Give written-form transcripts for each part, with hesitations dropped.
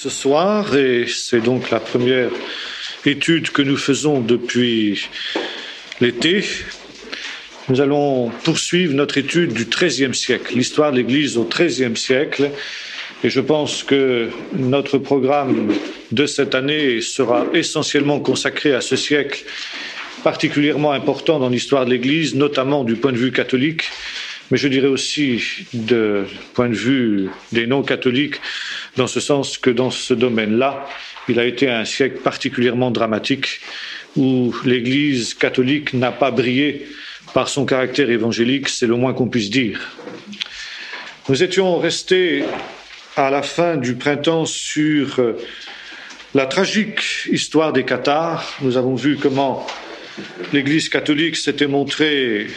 Ce soir, et c'est donc la première étude que nous faisons depuis l'été, nous allons poursuivre notre étude du XIIIe siècle, l'histoire de l'Église au XIIIe siècle. Et je pense que notre programme de cette année sera essentiellement consacré à ce siècle particulièrement important dans l'histoire de l'Église, notamment du point de vue catholique, mais je dirais aussi du point de vue des non-catholiques, dans ce sens que dans ce domaine-là, il a été un siècle particulièrement dramatique où l'Église catholique n'a pas brillé par son caractère évangélique, c'est le moins qu'on puisse dire. Nous étions restés à la fin du printemps sur la tragique histoire des cathares. Nous avons vu comment l'Église catholique s'était montrée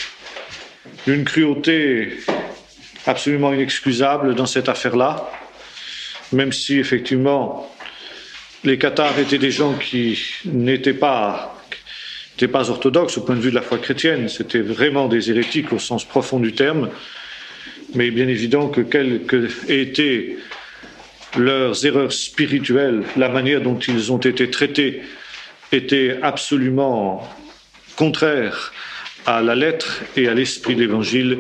d'une cruauté absolument inexcusable dans cette affaire-là, même si effectivement les cathares étaient des gens qui n'étaient pas orthodoxes au point de vue de la foi chrétienne, c'était vraiment des hérétiques au sens profond du terme, mais bien évident que quelles qu'aient été leurs erreurs spirituelles, la manière dont ils ont été traités était absolument contraire à la lettre et à l'esprit de l'Évangile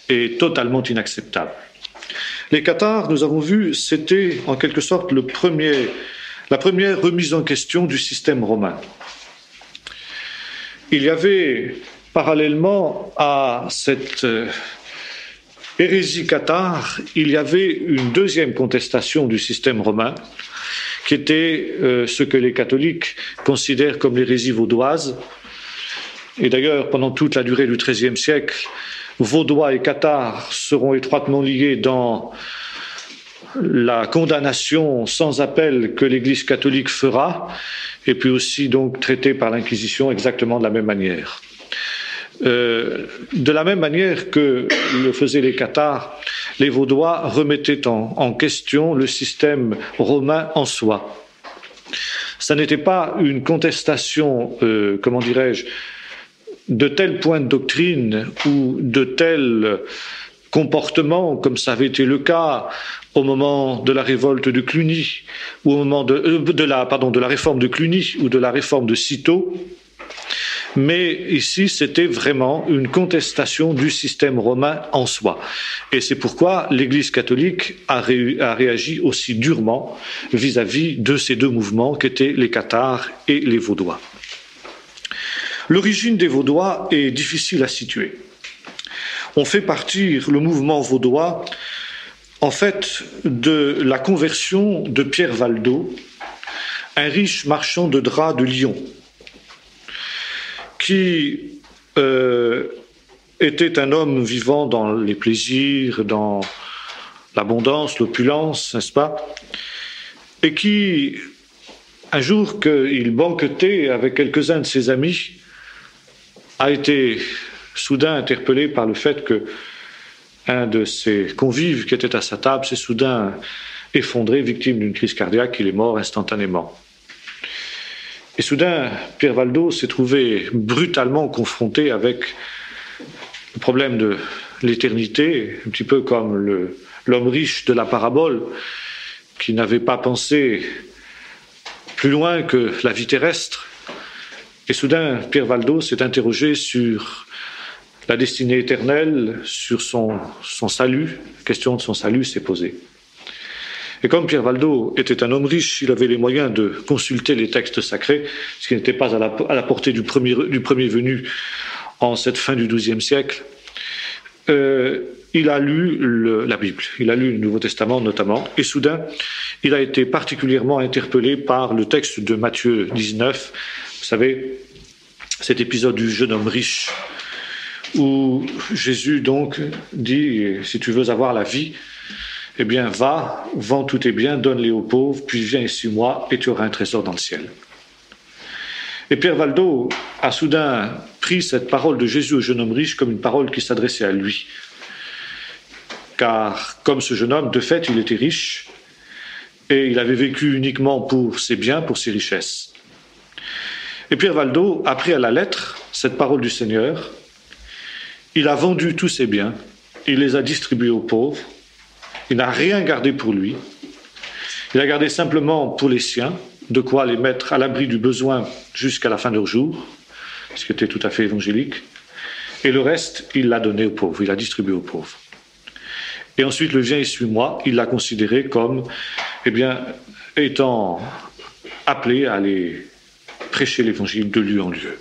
et totalement inacceptable. Les cathares, nous avons vu, c'était en quelque sorte la première remise en question du système romain. Il y avait, parallèlement à cette hérésie cathare, il y avait une deuxième contestation du système romain, qui était ce que les catholiques considèrent comme l'hérésie vaudoise. Et d'ailleurs, pendant toute la durée du XIIIe siècle, Vaudois et cathares seront étroitement liés dans la condamnation sans appel que l'Église catholique fera, et puis aussi donc traités par l'Inquisition exactement de la même manière. De la même manière que le faisaient les cathares, les Vaudois remettaient en question le système romain en soi. Ça n'était pas une contestation, de tels points de doctrine ou de tels comportements, comme ça avait été le cas au moment de la révolte de Cluny, ou au moment de la réforme de Cluny ou de la réforme de Cîteaux, mais ici c'était vraiment une contestation du système romain en soi. Et c'est pourquoi l'Église catholique a réagi aussi durement vis-à-vis de ces deux mouvements qu'étaient les cathares et les Vaudois. L'origine des Vaudois est difficile à situer. On fait partir le mouvement vaudois, en fait, de la conversion de Pierre Valdo, un riche marchand de draps de Lyon, qui était un homme vivant dans les plaisirs, dans l'abondance, l'opulence, n'est-ce pas, et qui, un jour qu'il banquetait avec quelques-uns de ses amis, a été soudain interpellé par le fait que un de ses convives qui était à sa table s'est soudain effondré, victime d'une crise cardiaque, il est mort instantanément. Et soudain, Pierre Valdo s'est trouvé brutalement confronté avec le problème de l'éternité, un petit peu comme l'homme riche de la parabole, qui n'avait pas pensé plus loin que la vie terrestre. Et soudain, Pierre Valdo s'est interrogé sur la destinée éternelle, sur son salut. La question de son salut s'est posée. Et comme Pierre Valdo était un homme riche, il avait les moyens de consulter les textes sacrés, ce qui n'était pas à la portée du premier venu en cette fin du XIIe siècle. Il a lu la Bible, il a lu le Nouveau Testament notamment, et soudain, il a été particulièrement interpellé par le texte de Matthieu 19, vous savez, cet épisode du jeune homme riche, où Jésus donc dit, si tu veux avoir la vie, eh bien va, vends tous tes biens, donne-les aux pauvres, puis viens et suis-moi, et tu auras un trésor dans le ciel. Et Pierre Valdo a soudain pris cette parole de Jésus au jeune homme riche comme une parole qui s'adressait à lui. Car comme ce jeune homme, de fait, il était riche, et il avait vécu uniquement pour ses biens, pour ses richesses. Et Pierre Valdo a pris à la lettre cette parole du Seigneur, il a vendu tous ses biens, il les a distribués aux pauvres, il n'a rien gardé pour lui, Il a gardé simplement pour les siens de quoi les mettre à l'abri du besoin jusqu'à la fin de leur jour, ce qui était tout à fait évangélique. Et le reste, il l'a donné aux pauvres, il l'a distribué aux pauvres. Et ensuite, le viens et suis-moi, il l'a considéré comme, étant appelé à aller prêcher l'évangile de lieu en lieu.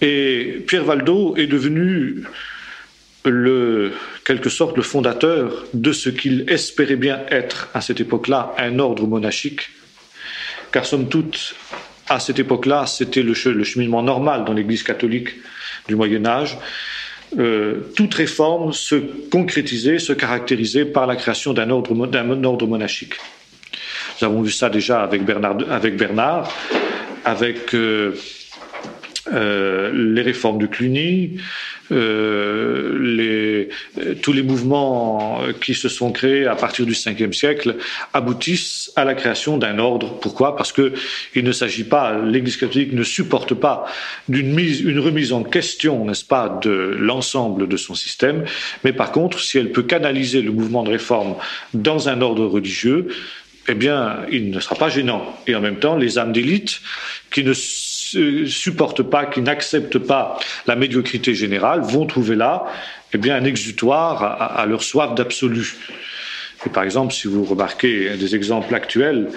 Et Pierre Valdo est devenu quelque sorte le fondateur de ce qu'il espérait bien être à cette époque-là un ordre monachique, car somme toute, à cette époque-là, c'était le cheminement normal dans l'Église catholique du Moyen-Âge. Toute réforme se concrétisait, se caractérisait par la création d'un ordre monachique. Nous avons vu ça déjà avec Bernard, avec les réformes de Cluny, tous les mouvements qui se sont créés à partir du Ve siècle aboutissent à la création d'un ordre. Pourquoi ? Parce que il ne s'agit pas, l'Église catholique ne supporte pas une remise en question, n'est-ce pas, de l'ensemble de son système, mais par contre, si elle peut canaliser le mouvement de réforme dans un ordre religieux, il ne sera pas gênant. Et en même temps, les âmes d'élite qui ne supportent pas, qui n'acceptent pas la médiocrité générale, vont trouver là un exutoire à leur soif d'absolu. Et par exemple, si vous remarquez des exemples actuels,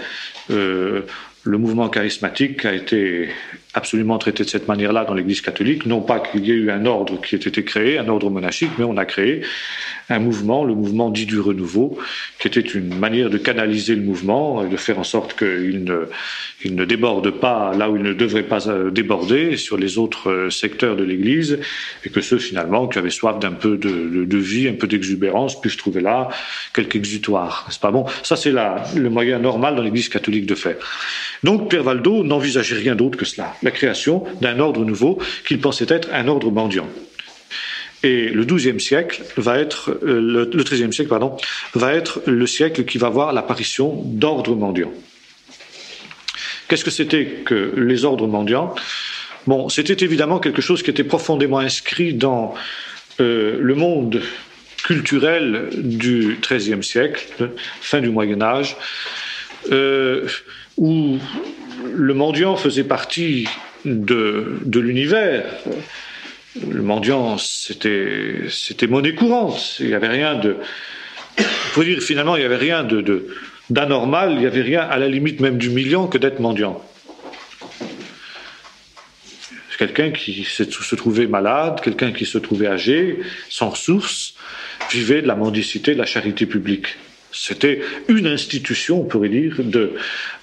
le mouvement charismatique a été absolument traité de cette manière-là dans l'Église catholique, non pas qu'il y ait eu un ordre qui ait été créé, un ordre monaschique, mais on a créé un mouvement, le mouvement dit du renouveau, qui était une manière de canaliser le mouvement, de faire en sorte qu'il ne déborde pas là où il ne devrait pas déborder sur les autres secteurs de l'Église, et que ceux finalement qui avaient soif d'un peu de vie, un peu d'exubérance, puissent trouver là quelque exutoire. C'est pas bon. Ça, c'est le moyen normal dans l'Église catholique de faire. Donc Pierre Valdo n'envisageait rien d'autre que cela, la création d'un ordre nouveau qu'il pensait être un ordre mendiant. Et le XIIe siècle va être, le XIIIe siècle, pardon, va être le siècle qui va voir l'apparition d'ordres mendiants. Qu'est-ce que c'était que les ordres mendiants ? Bon, c'était évidemment quelque chose qui était profondément inscrit dans le monde culturel du XIIIe siècle, fin du Moyen Âge, où le mendiant faisait partie de l'univers. Le mendiant, c'était monnaie courante. Il n'y avait rien de... Faut dire, finalement, il n'y avait rien d'anormal, il n'y avait rien, à la limite même d'humiliant, que d'être mendiant. Quelqu'un qui se trouvait malade, quelqu'un qui se trouvait âgé, sans ressources, vivait de la mendicité, de la charité publique. C'était une institution, on pourrait dire,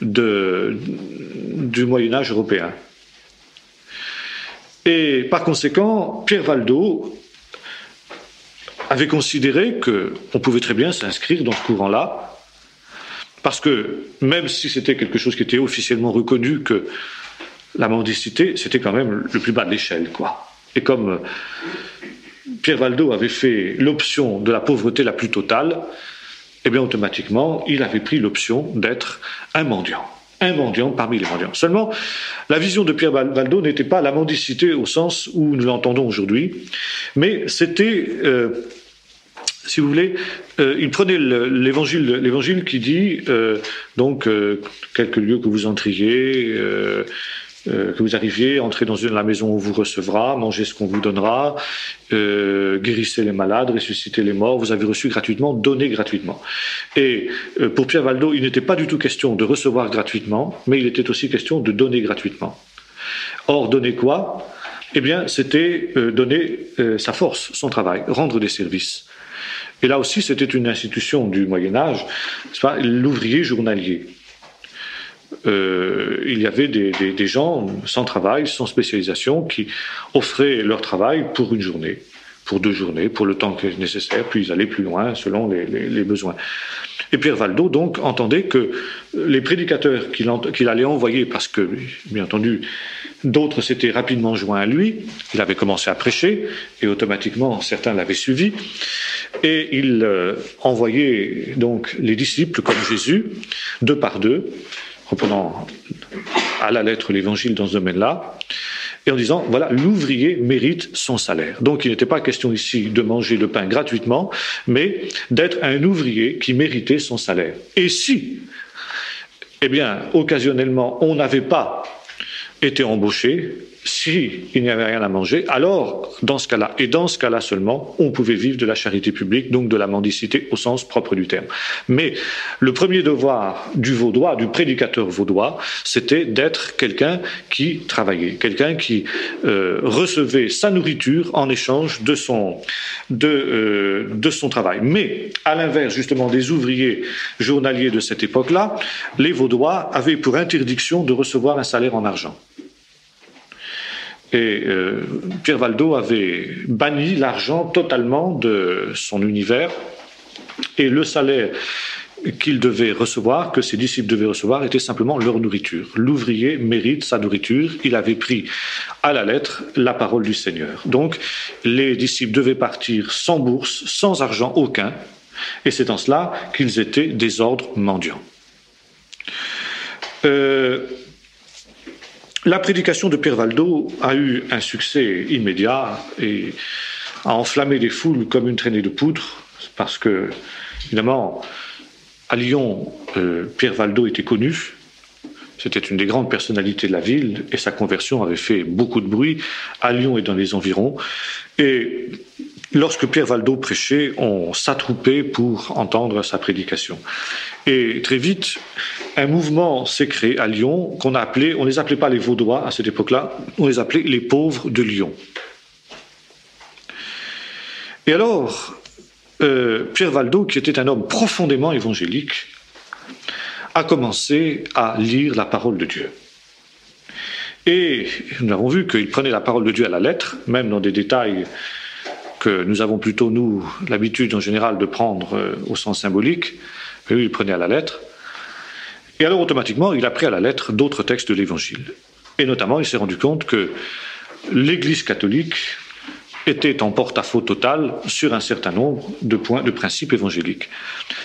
du Moyen-Âge européen. Et par conséquent, Pierre Valdo avait considéré qu'on pouvait très bien s'inscrire dans ce courant-là, parce que même si c'était quelque chose qui était officiellement reconnu, que la mendicité, c'était quand même le plus bas de l'échelle, quoi. Et comme Pierre Valdo avait fait l'option de la pauvreté la plus totale, automatiquement, il avait pris l'option d'être un mendiant parmi les mendiants. Seulement, la vision de Pierre Valdo n'était pas la mendicité au sens où nous l'entendons aujourd'hui, mais c'était, si vous voulez, il prenait l'évangile qui dit, quelques lieux que vous entriez, que vous arriviez, entrez dans la maison où on vous recevra, mangez ce qu'on vous donnera, guérissez les malades, ressuscitez les morts, vous avez reçu gratuitement, donnez gratuitement. Et pour Pierre Valdo, il n'était pas du tout question de recevoir gratuitement, mais il était aussi question de donner gratuitement. Or, donner quoi ? C'était donner sa force, son travail, rendre des services. Et là aussi, c'était une institution du Moyen-Âge, l'ouvrier journalier. Il y avait des gens sans travail, sans spécialisation, qui offraient leur travail pour une journée, pour 2 journées, pour le temps qui est nécessaire, puis ils allaient plus loin selon les besoins. Et Pierre Valdo, donc, entendait que les prédicateurs qu'il allait envoyer, parce que, bien entendu, d'autres s'étaient rapidement joints à lui, il avait commencé à prêcher, et automatiquement, certains l'avaient suivi, et il envoyait donc les disciples comme Jésus, 2 par 2, reprenant à la lettre l'évangile dans ce domaine-là, et en disant, voilà, l'ouvrier mérite son salaire. Donc il n'était pas question ici de manger le pain gratuitement, mais d'être un ouvrier qui méritait son salaire. Et si, eh bien, occasionnellement, on n'avait pas été embauché, si il n'y avait rien à manger, alors, dans ce cas-là, et dans ce cas-là seulement, on pouvait vivre de la charité publique, donc de la mendicité au sens propre du terme. Mais le premier devoir du vaudois, du prédicateur vaudois, c'était d'être quelqu'un qui travaillait, quelqu'un qui recevait sa nourriture en échange de son travail. Mais, à l'inverse, justement, des ouvriers journaliers de cette époque-là, les Vaudois avaient pour interdiction de recevoir un salaire en argent. Et Pierre Valdo avait banni l'argent totalement de son univers, et le salaire qu'il devait recevoir, que ses disciples devaient recevoir, était simplement leur nourriture. L'ouvrier mérite sa nourriture. Il avait pris à la lettre la parole du Seigneur. Donc, les disciples devaient partir sans bourse, sans argent aucun, et c'est en cela qu'ils étaient des ordres mendiants. La prédication de Pierre Valdo a eu un succès immédiat et a enflammé les foules comme une traînée de poudre, parce que, évidemment, à Lyon, Pierre Valdo était connu, c'était une des grandes personnalités de la ville, et sa conversion avait fait beaucoup de bruit à Lyon et dans les environs. Et lorsque Pierre Valdo prêchait, on s'attroupait pour entendre sa prédication. Et très vite, un mouvement s'est créé à Lyon on ne les appelait pas les Vaudois à cette époque-là, on les appelait les pauvres de Lyon. Et alors, Pierre Valdo, qui était un homme profondément évangélique, a commencé à lire la parole de Dieu. Et nous avons vu qu'il prenait la parole de Dieu à la lettre, même dans des détails que nous avons plutôt, nous, l'habitude en général de prendre au sens symbolique, mais lui, il prenait à la lettre. Et alors, automatiquement, il a pris à la lettre d'autres textes de l'Évangile. Et notamment, il s'est rendu compte que l'Église catholique était en porte-à-faux total sur un certain nombre de points, de principes évangéliques.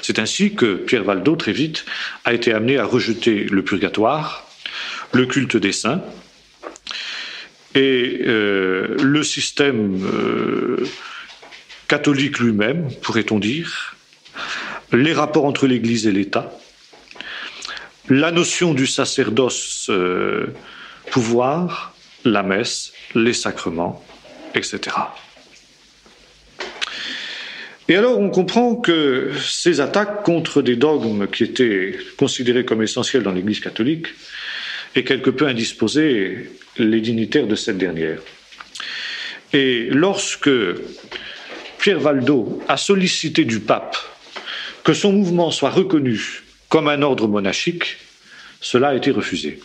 C'est ainsi que Pierre Valdo, très vite, a été amené à rejeter le purgatoire, le culte des saints, et le système catholique lui-même, pourrait-on dire, les rapports entre l'Église et l'État, la notion du sacerdoce pouvoir, la messe, les sacrements, etc. Et alors on comprend que ces attaques contre des dogmes qui étaient considérés comme essentiels dans l'Église catholique et quelque peu indisposé les dignitaires de cette dernière. Et lorsque Pierre Valdo a sollicité du pape que son mouvement soit reconnu comme un ordre monastique, cela a été refusé.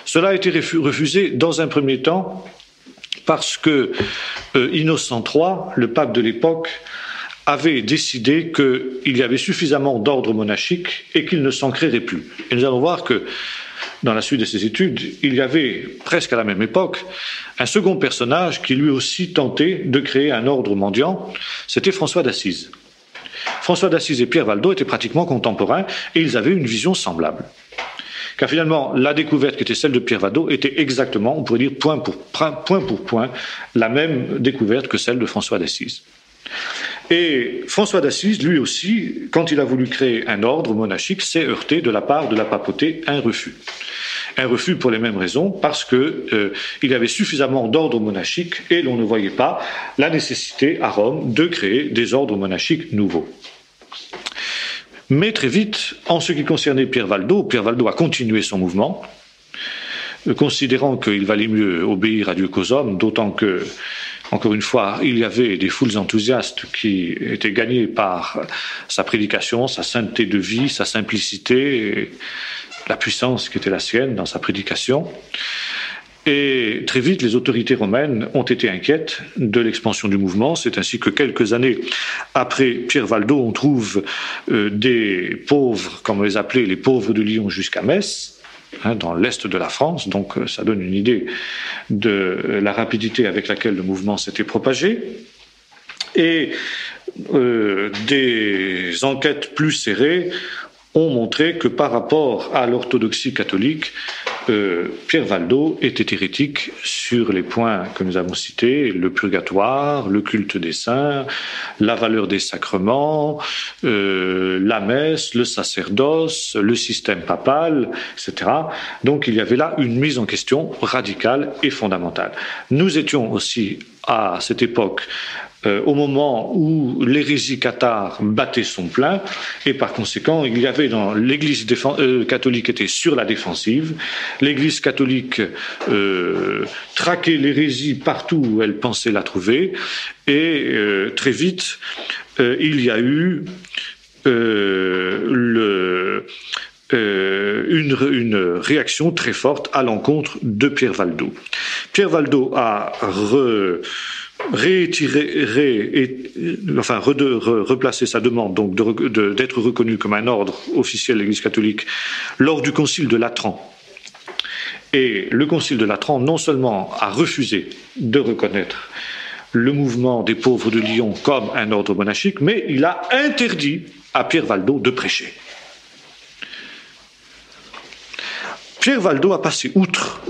Cela a été refusé dans un premier temps parce que Innocent III, le pape de l'époque, avait décidé qu'il y avait suffisamment d'ordres monastiques et qu'il ne s'en créerait plus. Et nous allons voir que dans la suite de ces études, il y avait presque à la même époque un second personnage qui lui aussi tentait de créer un ordre mendiant, c'était François d'Assise. François d'Assise et Pierre Valdo étaient pratiquement contemporains et ils avaient une vision semblable. Car finalement, la découverte qui était celle de Pierre Valdo était exactement, on pourrait dire point pour point, la même découverte que celle de François d'Assise. Et François d'Assise, lui aussi, quand il a voulu créer un ordre monastique, s'est heurté de la part de la papauté un refus. Un refus pour les mêmes raisons, parce que il y avait suffisamment d'ordres monastiques et l'on ne voyait pas la nécessité à Rome de créer des ordres monastiques nouveaux. Mais très vite, en ce qui concernait Pierre Valdo a continué son mouvement, considérant qu'il valait mieux obéir à Dieu qu'aux hommes, d'autant que, encore une fois, il y avait des foules enthousiastes qui étaient gagnées par sa prédication, sa sainteté de vie, sa simplicité, et la puissance qui était la sienne dans sa prédication. Et très vite, les autorités romaines ont été inquiètes de l'expansion du mouvement. C'est ainsi que quelques années après Pierre Valdo, on trouve des pauvres, comme on les appelait, les pauvres de Lyon jusqu'à Metz, dans l'est de la France. Donc ça donne une idée de la rapidité avec laquelle le mouvement s'était propagé. Et des enquêtes plus serrées ont montré que par rapport à l'orthodoxie catholique, Pierre Valdo était hérétique sur les points que nous avons cités, le purgatoire, le culte des saints, la valeur des sacrements, la messe, le sacerdoce, le système papal, etc. Donc il y avait là une mise en question radicale et fondamentale. Nous étions aussi à cette époque au moment où l'hérésie cathare battait son plein, et par conséquent, il y avait dans l'Église catholique était sur la défensive, l'Église catholique traquait l'hérésie partout où elle pensait la trouver, et très vite, il y a eu une réaction très forte à l'encontre de Pierre Valdo. Pierre Valdo a replacer sa demande donc d'être reconnu comme un ordre officiel de l'Église catholique lors du concile de Latran. Et le concile de Latran non seulement a refusé de reconnaître le mouvement des pauvres de Lyon comme un ordre monastique, mais il a interdit à Pierre Valdo de prêcher. Pierre Valdo a passé outre.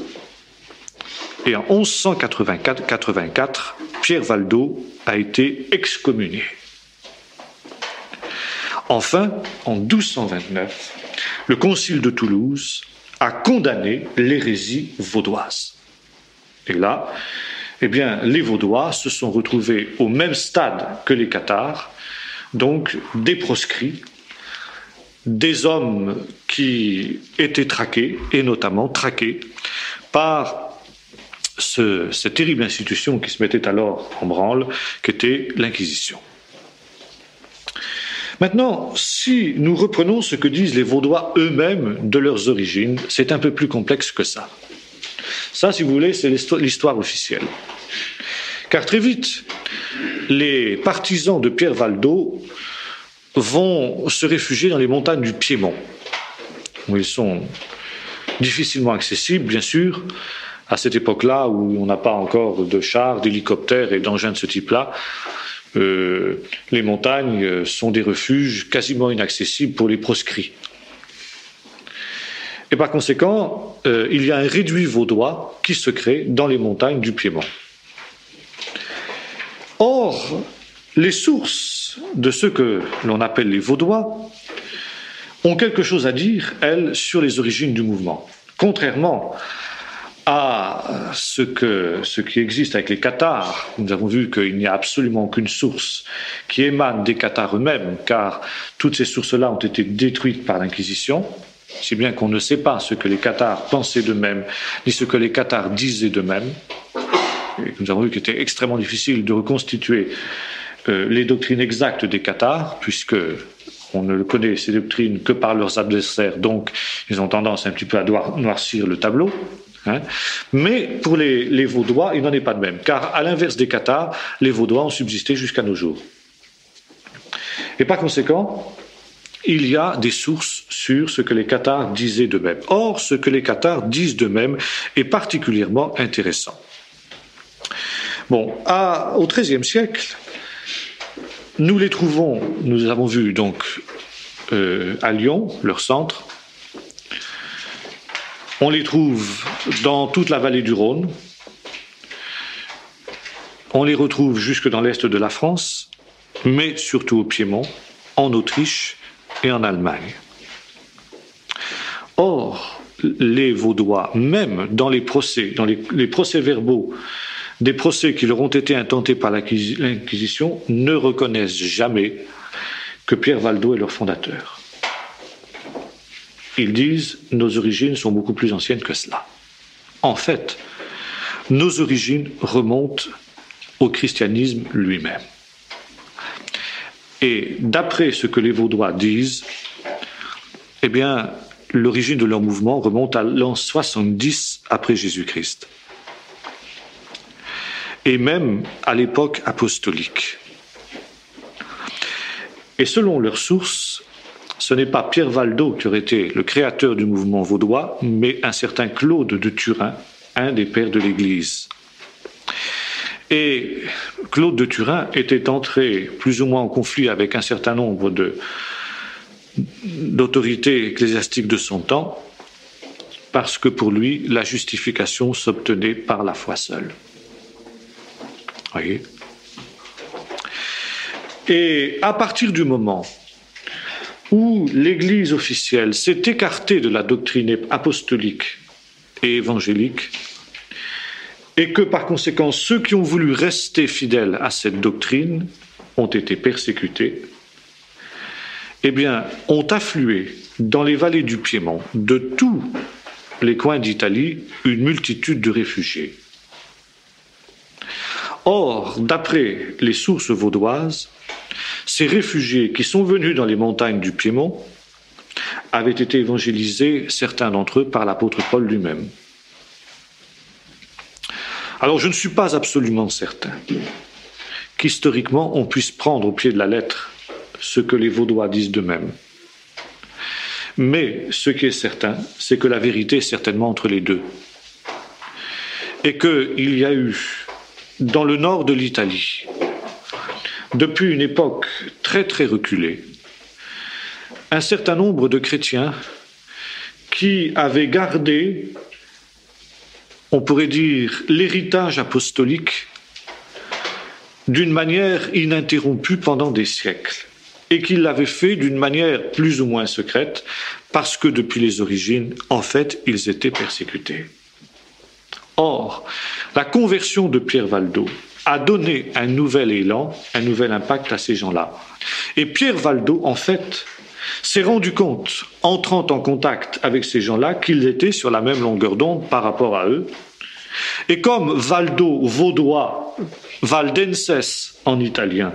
Et en 1184, Pierre Valdo a été excommunié. Enfin, en 1229, le concile de Toulouse a condamné l'hérésie vaudoise. Et là, les Vaudois se sont retrouvés au même stade que les Cathares, donc des proscrits, des hommes qui étaient traqués, et notamment traqués par cette terrible institution qui se mettait alors en branle, qu'était l'Inquisition. Maintenant, si nous reprenons ce que disent les Vaudois eux-mêmes de leurs origines, c'est un peu plus complexe que ça. Ça, si vous voulez, c'est l'histoire officielle. Car très vite, les partisans de Pierre Valdo vont se réfugier dans les montagnes du Piémont, où ils sont difficilement accessibles, bien sûr, à cette époque-là où on n'a pas encore de chars, d'hélicoptères et d'engins de ce type-là. Les montagnes sont des refuges quasiment inaccessibles pour les proscrits. Et par conséquent, il y a un réduit vaudois qui se crée dans les montagnes du Piémont. Or, les sources de ce que l'on appelle les Vaudois ont quelque chose à dire, elles, sur les origines du mouvement. Contrairement à ce qui existe avec les Cathares, nous avons vu qu'il n'y a absolument aucune source qui émane des Cathares eux-mêmes, car toutes ces sources-là ont été détruites par l'Inquisition, si bien qu'on ne sait pas ce que les Cathares pensaient d'eux-mêmes, ni ce que les Cathares disaient d'eux-mêmes. Et nous avons vu qu'il était extrêmement difficile de reconstituer les doctrines exactes des Cathares, puisque on ne connaît ces doctrines que par leurs adversaires, donc ils ont tendance un petit peu à noircir le tableau. Mais pour les Vaudois, il n'en est pas de même, car à l'inverse des Cathares, les Vaudois ont subsisté jusqu'à nos jours. Et par conséquent, il y a des sources sur ce que les Cathares disaient d'eux-mêmes. Or, ce que les Cathares disent d'eux-mêmes est particulièrement intéressant. Bon, au XIIIe siècle, nous les trouvons, nous avons vu donc à Lyon, leur centre. On les trouve dans toute la vallée du Rhône. On les retrouve jusque dans l'est de la France, mais surtout au Piémont, en Autriche et en Allemagne. Or, les Vaudois, même dans les procès, dans les procès-verbaux, des procès qui leur ont été intentés par l'Inquisition, ne reconnaissent jamais que Pierre Valdo est leur fondateur. Ils disent « nos origines sont beaucoup plus anciennes que cela ». En fait, nos origines remontent au christianisme lui-même. Et d'après ce que les Vaudois disent, l'origine de leur mouvement remonte à l'an 70 après Jésus-Christ. Et même à l'époque apostolique. Et selon leurs sources, ce n'est pas Pierre Valdo qui aurait été le créateur du mouvement vaudois, mais un certain Claude de Turin, un des pères de l'Église. Et Claude de Turin était entré plus ou moins en conflit avec un certain nombre d'autorités ecclésiastiques de son temps, parce que pour lui, la justification s'obtenait par la foi seule. Voyez ? Et à partir du moment où l'Église officielle s'est écartée de la doctrine apostolique et évangélique, et que par conséquent ceux qui ont voulu rester fidèles à cette doctrine ont été persécutés, eh bien, ont afflué dans les vallées du Piémont, de tous les coins d'Italie, une multitude de réfugiés. Or, d'après les sources vaudoises, ces réfugiés qui sont venus dans les montagnes du Piémont avaient été évangélisés, certains d'entre eux, par l'apôtre Paul lui-même. Alors, je ne suis pas absolument certain qu'historiquement on puisse prendre au pied de la lettre ce que les Vaudois disent d'eux-mêmes. Mais ce qui est certain, c'est que la vérité est certainement entre les deux. Et qu'il y a eu, dans le nord de l'Italie, depuis une époque très très reculée, un certain nombre de chrétiens qui avaient gardé, on pourrait dire, l'héritage apostolique d'une manière ininterrompue pendant des siècles, et qui l'avaient fait d'une manière plus ou moins secrète, parce que depuis les origines, en fait, ils étaient persécutés. Or, la conversion de Pierre Valdo a donné un nouvel élan, un nouvel impact à ces gens-là. Et Pierre Valdo, en fait, s'est rendu compte, entrant en contact avec ces gens-là, qu'ils étaient sur la même longueur d'onde par rapport à eux. Et comme Valdo, vaudois, valdenses en italien,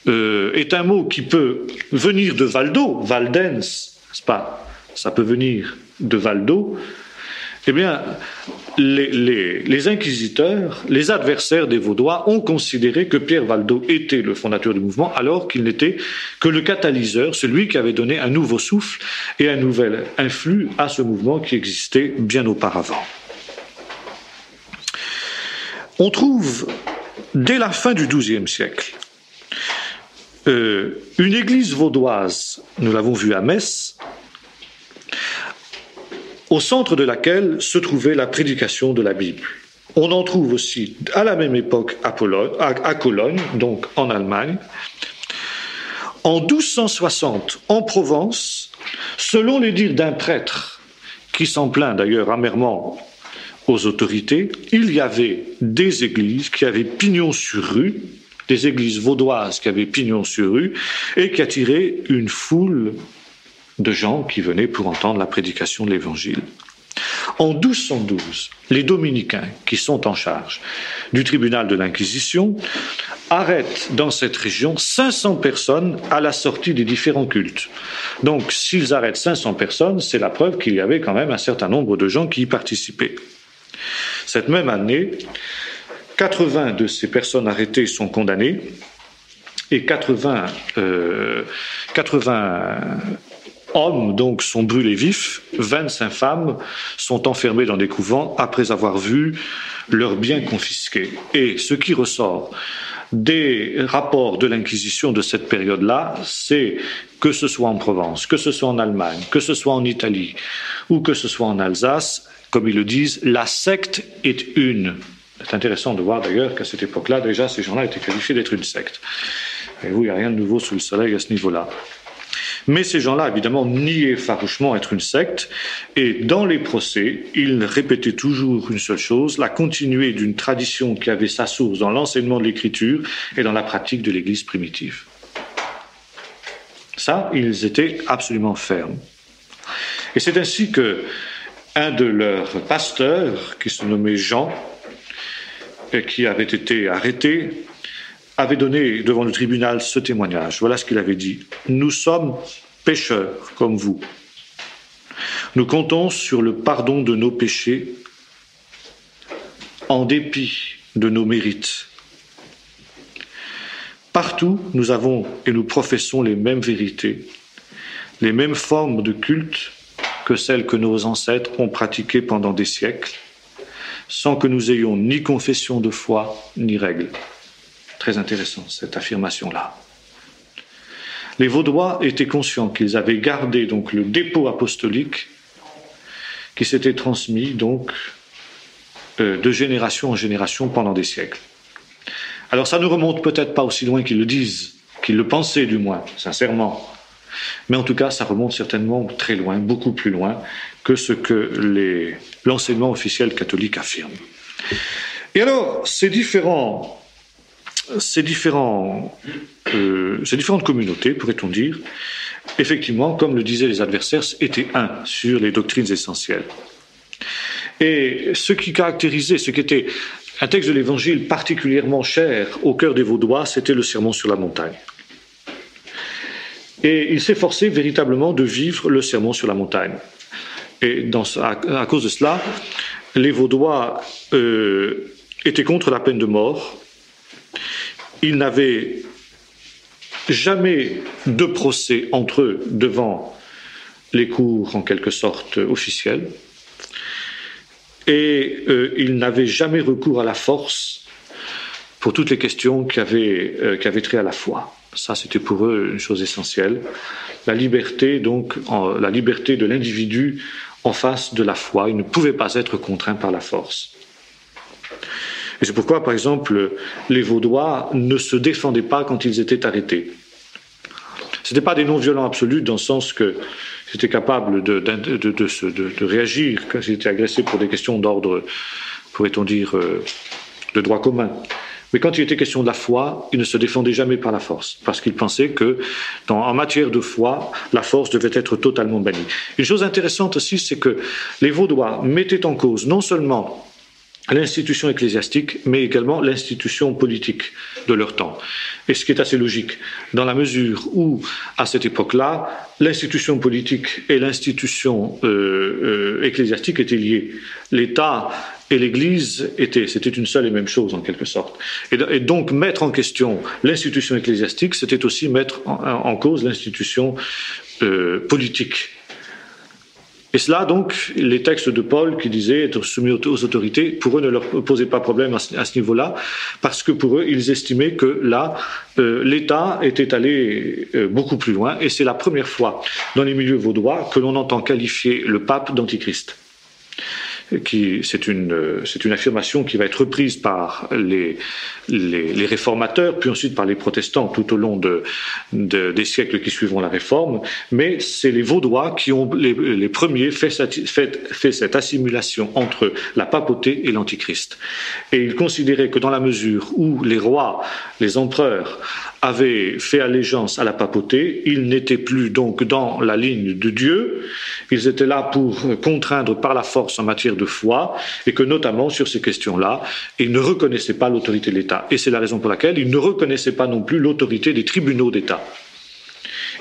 est un mot qui peut venir de Valdo, Valdens, n'est-ce pas ? Ça peut venir de Valdo. Eh bien, les inquisiteurs, les adversaires des Vaudois ont considéré que Pierre Valdo était le fondateur du mouvement, alors qu'il n'était que le catalyseur, celui qui avait donné un nouveau souffle et un nouvel influx à ce mouvement qui existait bien auparavant. On trouve, dès la fin du XIIe siècle, une église vaudoise, nous l'avons vu à Metz, au centre de laquelle se trouvait la prédication de la Bible. On en trouve aussi à la même époque à Cologne, donc en Allemagne. En 1260, en Provence, selon les dires d'un prêtre, qui s'en plaint d'ailleurs amèrement aux autorités, il y avait des églises qui avaient pignon sur rue, des églises vaudoises qui avaient pignon sur rue, et qui attiraient une foule de gens qui venaient pour entendre la prédication de l'Évangile. En 1212, les dominicains, qui sont en charge du tribunal de l'Inquisition, arrêtent dans cette région 500 personnes à la sortie des différents cultes. Donc, s'ils arrêtent 500 personnes, c'est la preuve qu'il y avait quand même un certain nombre de gens qui y participaient. Cette même année, 80 de ces personnes arrêtées sont condamnées et 80 hommes donc sont brûlés vifs, 25 femmes sont enfermées dans des couvents après avoir vu leurs biens confisqués. Et ce qui ressort des rapports de l'Inquisition de cette période-là, c'est que ce soit en Provence, que ce soit en Allemagne, que ce soit en Italie ou que ce soit en Alsace, comme ils le disent, la secte est une. C'est intéressant de voir d'ailleurs qu'à cette époque-là, déjà, ces gens-là étaient qualifiés d'être une secte. Et vous, il n'y a rien de nouveau sous le soleil à ce niveau-là. Mais ces gens-là, évidemment, niaient farouchement être une secte, et dans les procès, ils répétaient toujours une seule chose, la continuité d'une tradition qui avait sa source dans l'enseignement de l'Écriture et dans la pratique de l'Église primitive. Ça, ils étaient absolument fermes. Et c'est ainsi que un de leurs pasteurs, qui se nommait Jean, et qui avait été arrêté, avait donné devant le tribunal ce témoignage. Voilà ce qu'il avait dit. « Nous sommes pécheurs comme vous. Nous comptons sur le pardon de nos péchés en dépit de nos mérites. Partout, nous avons et nous professons les mêmes vérités, les mêmes formes de culte que celles que nos ancêtres ont pratiquées pendant des siècles, sans que nous ayons ni confession de foi, ni règle. » Très intéressant, cette affirmation-là. Les Vaudois étaient conscients qu'ils avaient gardé donc le dépôt apostolique, qui s'était transmis donc de génération en génération pendant des siècles. Alors ça ne remonte peut-être pas aussi loin qu'ils le disent, qu'ils le pensaient du moins, sincèrement. Mais en tout cas, ça remonte certainement très loin, beaucoup plus loin que ce que l'enseignement officiel catholique affirme. Et alors, ces différentes communautés, pourrait-on dire, effectivement, comme le disaient les adversaires, étaient un sur les doctrines essentielles. Et ce qui était un texte de l'Évangile particulièrement cher au cœur des Vaudois, c'était le Sermon sur la montagne. Et il s'efforçait véritablement de vivre le Sermon sur la montagne. Et à cause de cela, les Vaudois étaient contre la peine de mort. Ils n'avaient jamais de procès entre eux devant les cours en quelque sorte officielles. Et ils n'avaient jamais recours à la force pour toutes les questions qui avaient trait à la foi. Ça, c'était pour eux une chose essentielle. La liberté, donc, la liberté de l'individu en face de la foi. Il ne pouvait pas être contraint par la force. Et c'est pourquoi, par exemple, les Vaudois ne se défendaient pas quand ils étaient arrêtés. Ce n'étaient pas des non-violents absolus, dans le sens que ils étaient capables de réagir quand ils étaient agressés pour des questions d'ordre, pourrait-on dire, de droit commun. Mais quand il était question de la foi, ils ne se défendaient jamais par la force, parce qu'ils pensaient que, en matière de foi, la force devait être totalement bannie. Une chose intéressante aussi, c'est que les Vaudois mettaient en cause non seulement l'institution ecclésiastique, mais également l'institution politique de leur temps. Et ce qui est assez logique, dans la mesure où, à cette époque-là, l'institution politique et l'institution ecclésiastique étaient liées. L'État et l'Église c'était une seule et même chose en quelque sorte. Et donc mettre en question l'institution ecclésiastique, c'était aussi mettre en cause l'institution politique. Et cela, donc, les textes de Paul qui disaient être soumis aux autorités, pour eux ne leur posaient pas problème à ce niveau-là, parce que pour eux, ils estimaient que là, l'État était allé beaucoup plus loin, et c'est la première fois dans les milieux vaudois que l'on entend qualifier le pape d'antichrist. C'est une affirmation qui va être reprise par les réformateurs, puis ensuite par les protestants tout au long des siècles qui suivront la réforme, mais c'est les Vaudois qui ont les premiers fait cette assimilation entre la papauté et l'antichrist. Et ils considéraient que dans la mesure où les rois, les empereurs, avaient fait allégeance à la papauté, ils n'étaient plus donc dans la ligne de Dieu, ils étaient là pour contraindre par la force en matière de foi, et que notamment sur ces questions-là, ils ne reconnaissaient pas l'autorité de l'État. Et c'est la raison pour laquelle ils ne reconnaissaient pas non plus l'autorité des tribunaux d'État.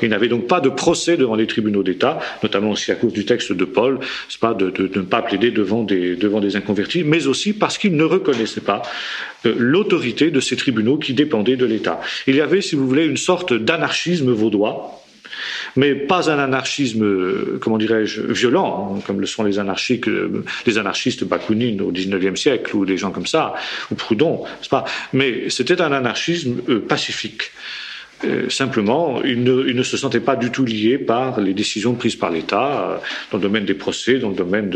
Ils n'avaient donc pas de procès devant les tribunaux d'État, notamment aussi à cause du texte de Paul, c'est pas de ne pas plaider devant des inconvertis, mais aussi parce qu'ils ne reconnaissaient pas l'autorité de ces tribunaux qui dépendaient de l'État. Il y avait, si vous voulez, une sorte d'anarchisme vaudois, mais pas un anarchisme, comment dirais-je, violent, comme le sont les anarchistes bakounines au XIXe siècle, ou des gens comme ça, ou Proudhon, c'est pas, mais c'était un anarchisme pacifique. Simplement, ils ne se sentaient pas du tout liés par les décisions prises par l'État dans le domaine des procès, dans le domaine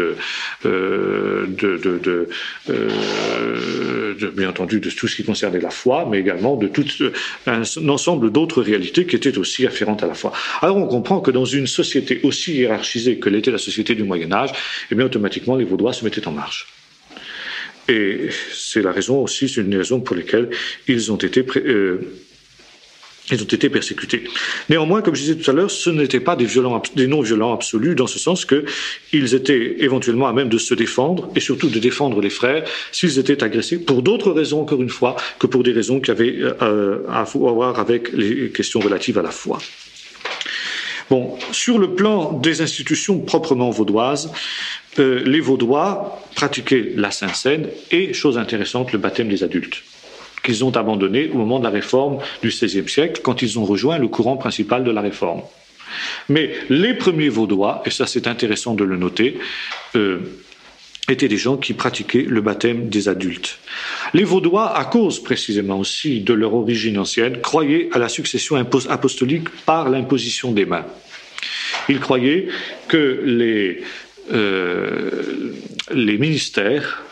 bien entendu, de tout ce qui concernait la foi, mais également de tout un ensemble d'autres réalités qui étaient aussi afférentes à la foi. Alors on comprend que dans une société aussi hiérarchisée que l'était la société du Moyen-Âge, eh bien automatiquement les Vaudois se mettaient en marche. Et c'est une des raisons pour lesquelles ils ont été persécutés. Néanmoins, comme je disais tout à l'heure, ce n'étaient pas des non-violents absolus, dans ce sens qu'ils étaient éventuellement à même de se défendre, et surtout de défendre les frères, s'ils étaient agressés, pour d'autres raisons, encore une fois, que pour des raisons qui avaient à voir avec les questions relatives à la foi. Bon, sur le plan des institutions proprement vaudoises, les Vaudois pratiquaient la Sainte Seine et, chose intéressante, le baptême des adultes, qu'ils ont abandonné au moment de la réforme du XVIe siècle, quand ils ont rejoint le courant principal de la réforme. Mais les premiers Vaudois, et ça c'est intéressant de le noter, étaient des gens qui pratiquaient le baptême des adultes. Les Vaudois, à cause précisément aussi de leur origine ancienne, croyaient à la succession apostolique par l'imposition des mains. Ils croyaient que les ministères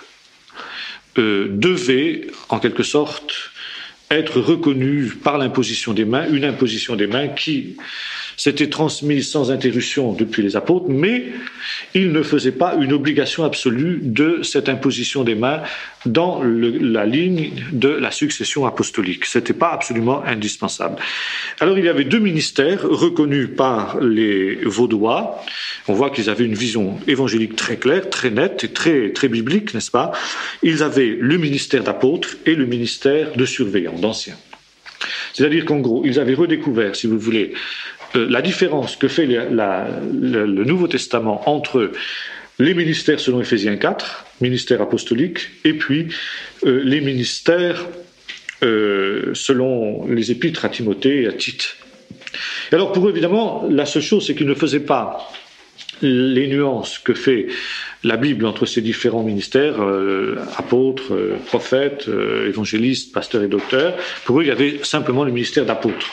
devaient, en quelque sorte, être reconnus par l'imposition des mains, une imposition des mains qui s'était transmise sans interruption depuis les apôtres, mais il ne faisait pas une obligation absolue de cette imposition des mains dans la ligne de la succession apostolique. Ce n'était pas absolument indispensable. Alors il y avait deux ministères reconnus par les Vaudois. On voit qu'ils avaient une vision évangélique très claire, très nette et très, très biblique, n'est-ce pas? Ils avaient le ministère d'apôtres et le ministère de surveillants, d'anciens. C'est-à-dire qu'en gros, ils avaient redécouvert, si vous voulez, la différence que fait le Nouveau Testament entre les ministères selon Éphésiens 4, ministère apostolique, et puis les ministères selon les épîtres à Timothée et à Tite. Et alors pour eux, évidemment, la seule chose, c'est qu'ils ne faisaient pas les nuances que fait la Bible entre ces différents ministères, apôtres, prophètes, évangélistes, pasteurs et docteurs. Pour eux, il y avait simplement le ministère d'apôtres.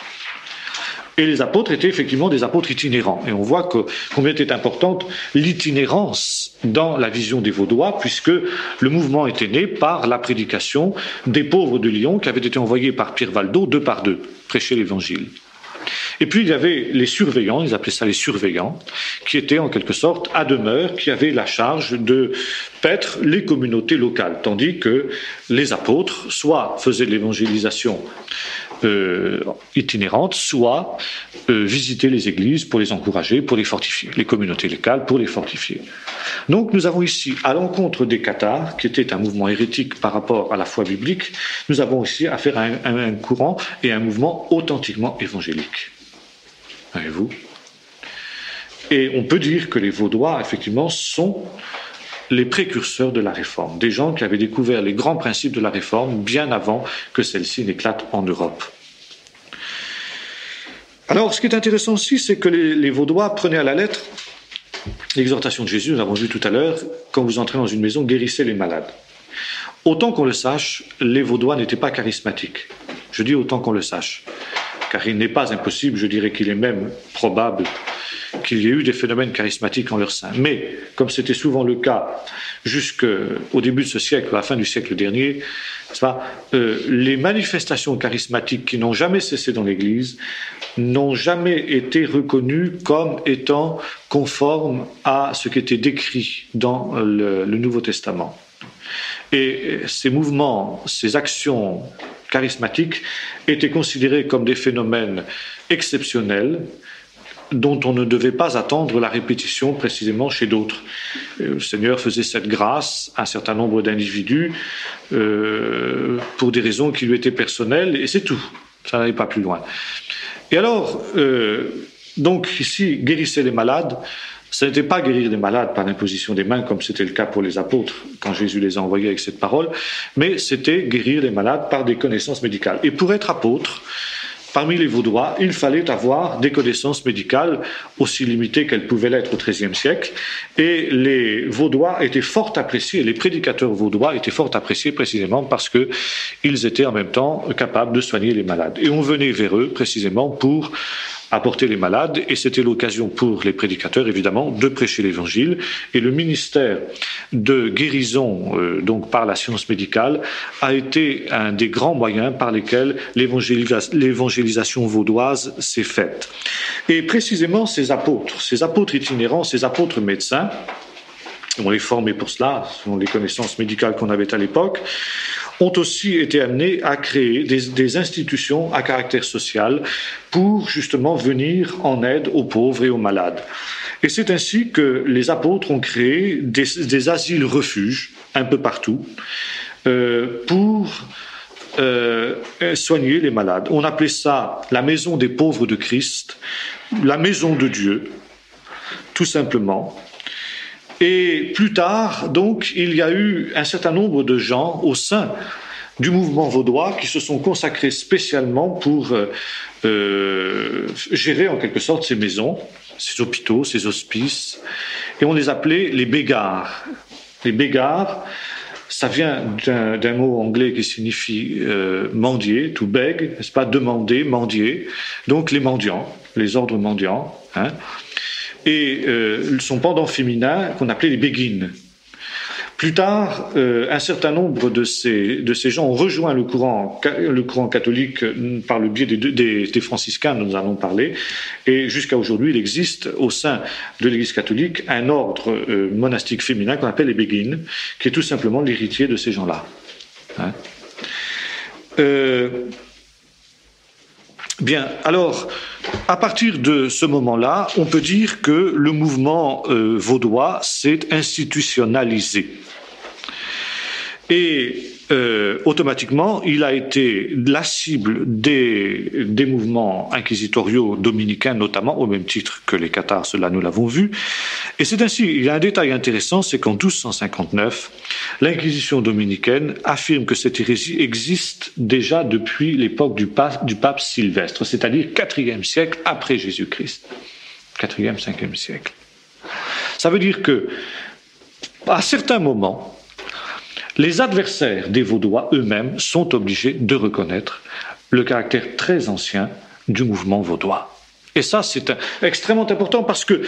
Et les apôtres étaient effectivement des apôtres itinérants. Et on voit combien était importante l'itinérance dans la vision des Vaudois, puisque le mouvement était né par la prédication des pauvres de Lyon qui avaient été envoyés par Pierre Valdo, deux par deux, prêcher l'évangile. Et puis il y avait les surveillants, ils appelaient ça les surveillants, qui étaient en quelque sorte à demeure, qui avaient la charge de paître les communautés locales, tandis que les apôtres soit faisaient de l'évangélisation itinérante, soit visiter les églises pour les encourager, pour les fortifier, les communautés locales pour les fortifier. Donc nous avons ici, à l'encontre des cathares, qui était un mouvement hérétique par rapport à la foi biblique, nous avons ici affaire à un courant et un mouvement authentiquement évangélique. Voyez-vous ? Et on peut dire que les Vaudois, effectivement, sont les précurseurs de la Réforme, des gens qui avaient découvert les grands principes de la Réforme bien avant que celle-ci n'éclate en Europe. Alors, ce qui est intéressant aussi, c'est que les Vaudois prenaient à la lettre l'exhortation de Jésus, nous l'avons vu tout à l'heure, quand vous entrez dans une maison, guérissez les malades. Autant qu'on le sache, les Vaudois n'étaient pas charismatiques. Je dis autant qu'on le sache, car il n'est pas impossible, je dirais qu'il est même probable qu'il y ait eu des phénomènes charismatiques en leur sein. Mais, comme c'était souvent le cas jusqu'au début de ce siècle, à la fin du siècle dernier, les manifestations charismatiques qui n'ont jamais cessé dans l'Église n'ont jamais été reconnues comme étant conformes à ce qui était décrit dans le Nouveau Testament. Et ces mouvements, ces actions charismatiques étaient considérés comme des phénomènes exceptionnels dont on ne devait pas attendre la répétition précisément chez d'autres. Le Seigneur faisait cette grâce à un certain nombre d'individus pour des raisons qui lui étaient personnelles, et c'est tout. Ça n'allait pas plus loin. Et alors, donc ici, guérissez les malades. Ce n'était pas guérir des malades par l'imposition des mains, comme c'était le cas pour les apôtres quand Jésus les a envoyés avec cette parole, mais c'était guérir les malades par des connaissances médicales. Et pour être apôtre, parmi les Vaudois, il fallait avoir des connaissances médicales aussi limitées qu'elles pouvaient l'être au XIIIe siècle. Et les Vaudois étaient fort appréciés, les prédicateurs vaudois étaient fort appréciés précisément parce qu'ils étaient en même temps capables de soigner les malades. Et on venait vers eux précisément pour apporter les malades, et c'était l'occasion pour les prédicateurs, évidemment, de prêcher l'Évangile. Et le ministère de guérison, donc par la science médicale, a été un des grands moyens par lesquels l'évangélisation vaudoise s'est faite. Et précisément, ces apôtres itinérants, ces apôtres médecins, on les formait pour cela, selon les connaissances médicales qu'on avait à l'époque, ont aussi été amenés à créer des institutions à caractère social pour justement venir en aide aux pauvres et aux malades. Et c'est ainsi que les apôtres ont créé des asiles refuges un peu partout pour soigner les malades. On appelait ça la maison des pauvres de Christ, la maison de Dieu, tout simplement. Et plus tard, donc, il y a eu un certain nombre de gens au sein du mouvement vaudois qui se sont consacrés spécialement pour gérer en quelque sorte ces maisons, ces hôpitaux, ces hospices, et on les appelait les bégards. Les bégards, ça vient d'un mot anglais qui signifie mendier, to beg, n'est-ce pas, demander, mendier, donc les mendiants, les ordres mendiants, hein. et son pendant féminin qu'on appelait les béguines. Plus tard, un certain nombre de ces gens ont rejoint le courant catholique par le biais des franciscains, nous en allons parler, et jusqu'à aujourd'hui, il existe au sein de l'Église catholique un ordre monastique féminin qu'on appelle les béguines, qui est tout simplement l'héritier de ces gens-là. Hein. Bien, alors, à partir de ce moment-là, on peut dire que le mouvement vaudois s'est institutionnalisé. Et automatiquement, il a été la cible des mouvements inquisitoriaux dominicains, notamment, au même titre que les cathares, cela nous l'avons vu. Et c'est ainsi, il y a un détail intéressant, c'est qu'en 1259, l'Inquisition dominicaine affirme que cette hérésie existe déjà depuis l'époque du pape Sylvestre, c'est-à-dire 4e siècle après Jésus-Christ. 4e, 5e siècle. Ça veut dire que, à certains moments, les adversaires des Vaudois eux-mêmes sont obligés de reconnaître le caractère très ancien du mouvement vaudois. Et ça, c'est extrêmement important parce que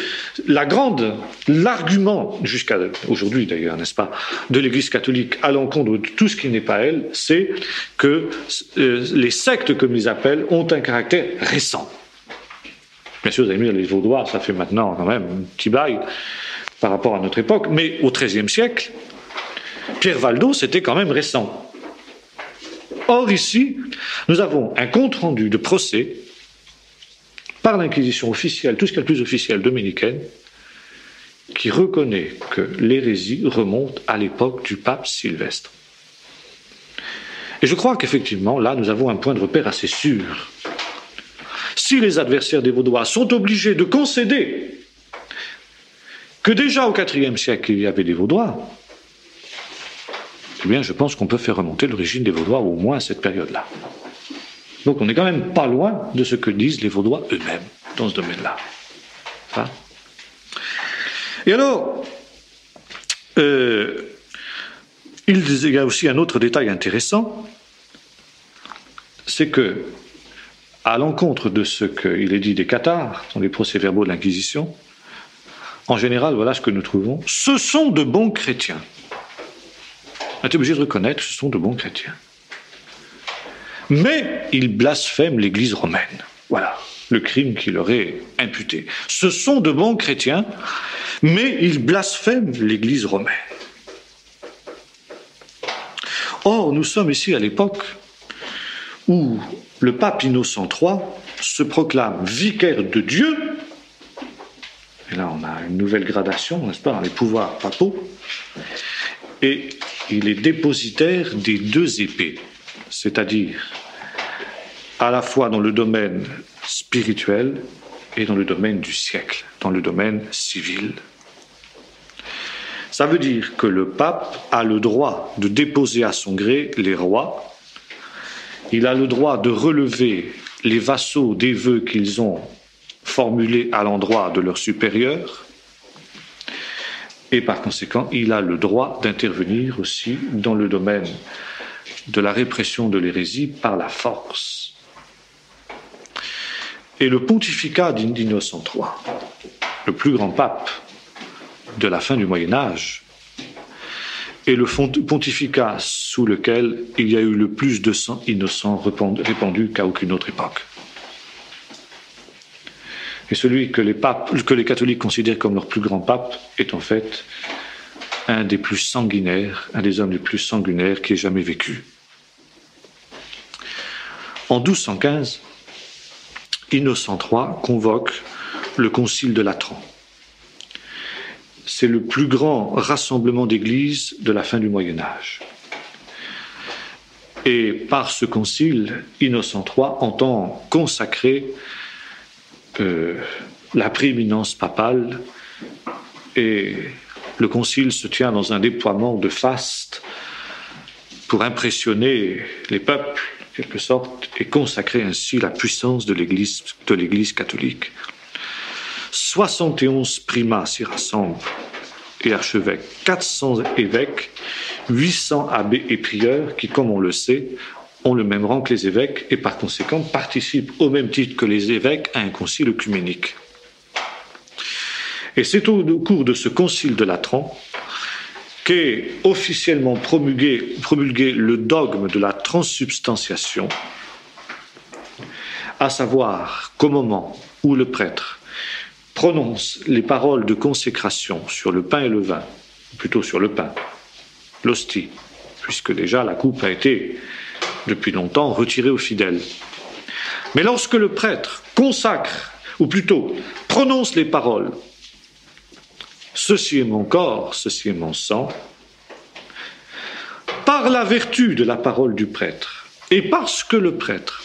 l'argument, jusqu'à aujourd'hui d'ailleurs, n'est-ce pas, de l'Église catholique à l'encontre de tout ce qui n'est pas elle, c'est que les sectes, comme ils appellent, ont un caractère récent. Bien sûr, vous allez me dire, les Vaudois, ça fait maintenant quand même un petit bail par rapport à notre époque, mais au XIIIe siècle, Pierre Valdo, c'était quand même récent. Or, ici, nous avons un compte-rendu de procès par l'Inquisition officielle, tout ce qu'il y a de plus officiel dominicaine, qui reconnaît que l'hérésie remonte à l'époque du pape Sylvestre. Et je crois qu'effectivement, là, nous avons un point de repère assez sûr. Si les adversaires des Vaudois sont obligés de concéder que déjà au IVe siècle, il y avait des Vaudois, eh bien, je pense qu'on peut faire remonter l'origine des Vaudois au moins à cette période-là. Donc, on n'est quand même pas loin de ce que disent les Vaudois eux-mêmes dans ce domaine-là. Enfin. Et alors, il y a aussi un autre détail intéressant, c'est que, à l'encontre de ce qu'il est dit des cathares, dans les procès-verbaux de l'Inquisition, en général, voilà ce que nous trouvons, ce sont de bons chrétiens. On est obligé de reconnaître que ce sont de bons chrétiens. Mais ils blasphèment l'Église romaine. Voilà le crime qui leur est imputé. Ce sont de bons chrétiens, mais ils blasphèment l'Église romaine. Or, nous sommes ici à l'époque où le pape Innocent III se proclame vicaire de Dieu. Et là, on a une nouvelle gradation, n'est-ce pas, dans les pouvoirs papaux. Et il est dépositaire des deux épées, c'est-à-dire à la fois dans le domaine spirituel et dans le domaine du siècle, dans le domaine civil. Ça veut dire que le pape a le droit de déposer à son gré les rois, il a le droit de relever les vassaux des vœux qu'ils ont formulés à l'endroit de leurs supérieurs, et par conséquent, il a le droit d'intervenir aussi dans le domaine de la répression de l'hérésie par la force. Et le pontificat d'Innocent III, le plus grand pape de la fin du Moyen-Âge, est le pontificat sous lequel il y a eu le plus de sang innocent répandu qu'à aucune autre époque. Et celui que les catholiques considèrent comme leur plus grand pape est en fait un des plus sanguinaires, un des hommes les plus sanguinaires qui ait jamais vécu. En 1215, Innocent III convoque le concile de Latran. C'est le plus grand rassemblement d'églises de la fin du Moyen-Âge. Et par ce concile, Innocent III entend consacrer la prééminence papale, et le concile se tient dans un déploiement de faste pour impressionner les peuples, en quelque sorte, et consacrer ainsi la puissance de l'Église catholique. 71 primats s'y rassemblent et archevêques, 400 évêques, 800 abbés et prieurs qui, comme on le sait, ont le même rang que les évêques et par conséquent participent au même titre que les évêques à un concile œcuménique. Et c'est au cours de ce concile de Latran qu'est officiellement promulgué le dogme de la transsubstantiation, à savoir qu'au moment où le prêtre prononce les paroles de consécration sur le pain et le vin, plutôt sur le pain, l'hostie, puisque déjà la coupe a été depuis longtemps retirée aux fidèles. Mais lorsque le prêtre consacre, ou plutôt prononce les paroles « Ceci est mon corps, ceci est mon sang », par la vertu de la parole du prêtre, et parce que le prêtre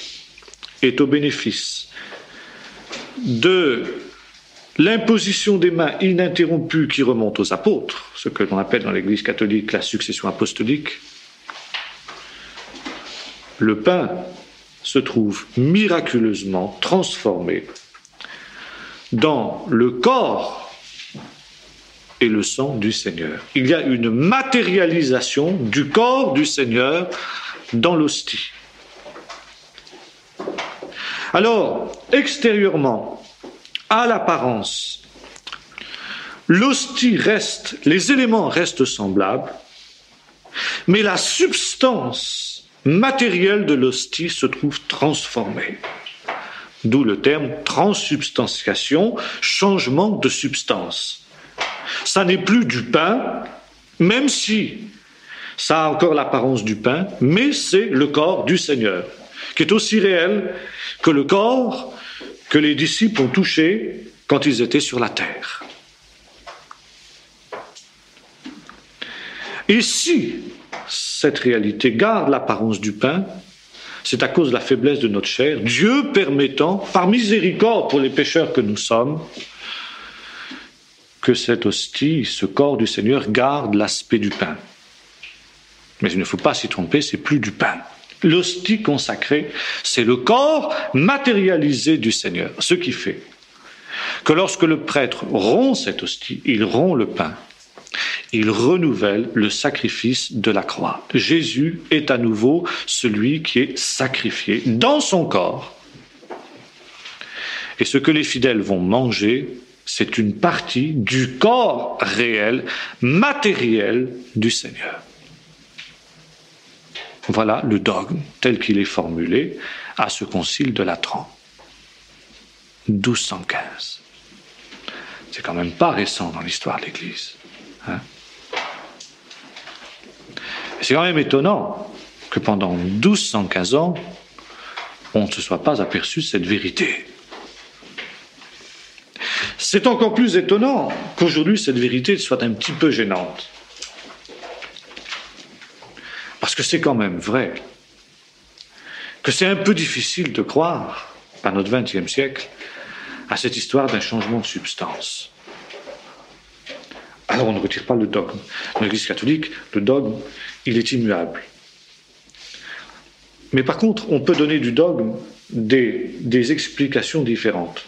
est au bénéfice de l'imposition des mains ininterrompue qui remonte aux apôtres, ce que l'on appelle dans l'Église catholique la succession apostolique, le pain se trouve miraculeusement transformé dans le corps et le sang du Seigneur. Il y a une matérialisation du corps du Seigneur dans l'hostie. Alors, extérieurement, à l'apparence, l'hostie reste, les éléments restent semblables, mais la substance matérielle de l'hostie se trouve transformée. D'où le terme transsubstantiation, changement de substance. Ça n'est plus du pain, même si ça a encore l'apparence du pain, mais c'est le corps du Seigneur, qui est aussi réel que le corps que les disciples ont touché quand ils étaient sur la terre. Et si cette réalité garde l'apparence du pain, c'est à cause de la faiblesse de notre chair, Dieu permettant, par miséricorde pour les pécheurs que nous sommes, que cette hostie, ce corps du Seigneur, garde l'aspect du pain. Mais il ne faut pas s'y tromper, c'est plus du pain. L'hostie consacrée, c'est le corps matérialisé du Seigneur. Ce qui fait que lorsque le prêtre rompt cette hostie, il rompt le pain. Il renouvelle le sacrifice de la croix. Jésus est à nouveau celui qui est sacrifié dans son corps. Et ce que les fidèles vont manger, c'est une partie du corps réel, matériel du Seigneur. Voilà le dogme tel qu'il est formulé à ce concile de Latran. 1215. C'est quand même pas récent dans l'histoire de l'Église. Hein? C'est quand même étonnant que pendant 1215 ans, on ne se soit pas aperçu de cette vérité. C'est encore plus étonnant qu'aujourd'hui cette vérité soit un petit peu gênante. Parce que c'est quand même vrai que c'est un peu difficile de croire, à notre XXe siècle, à cette histoire d'un changement de substance. Alors on ne retire pas le dogme. Dans l'Église catholique, le dogme, il est immuable. Mais par contre, on peut donner du dogme des explications différentes.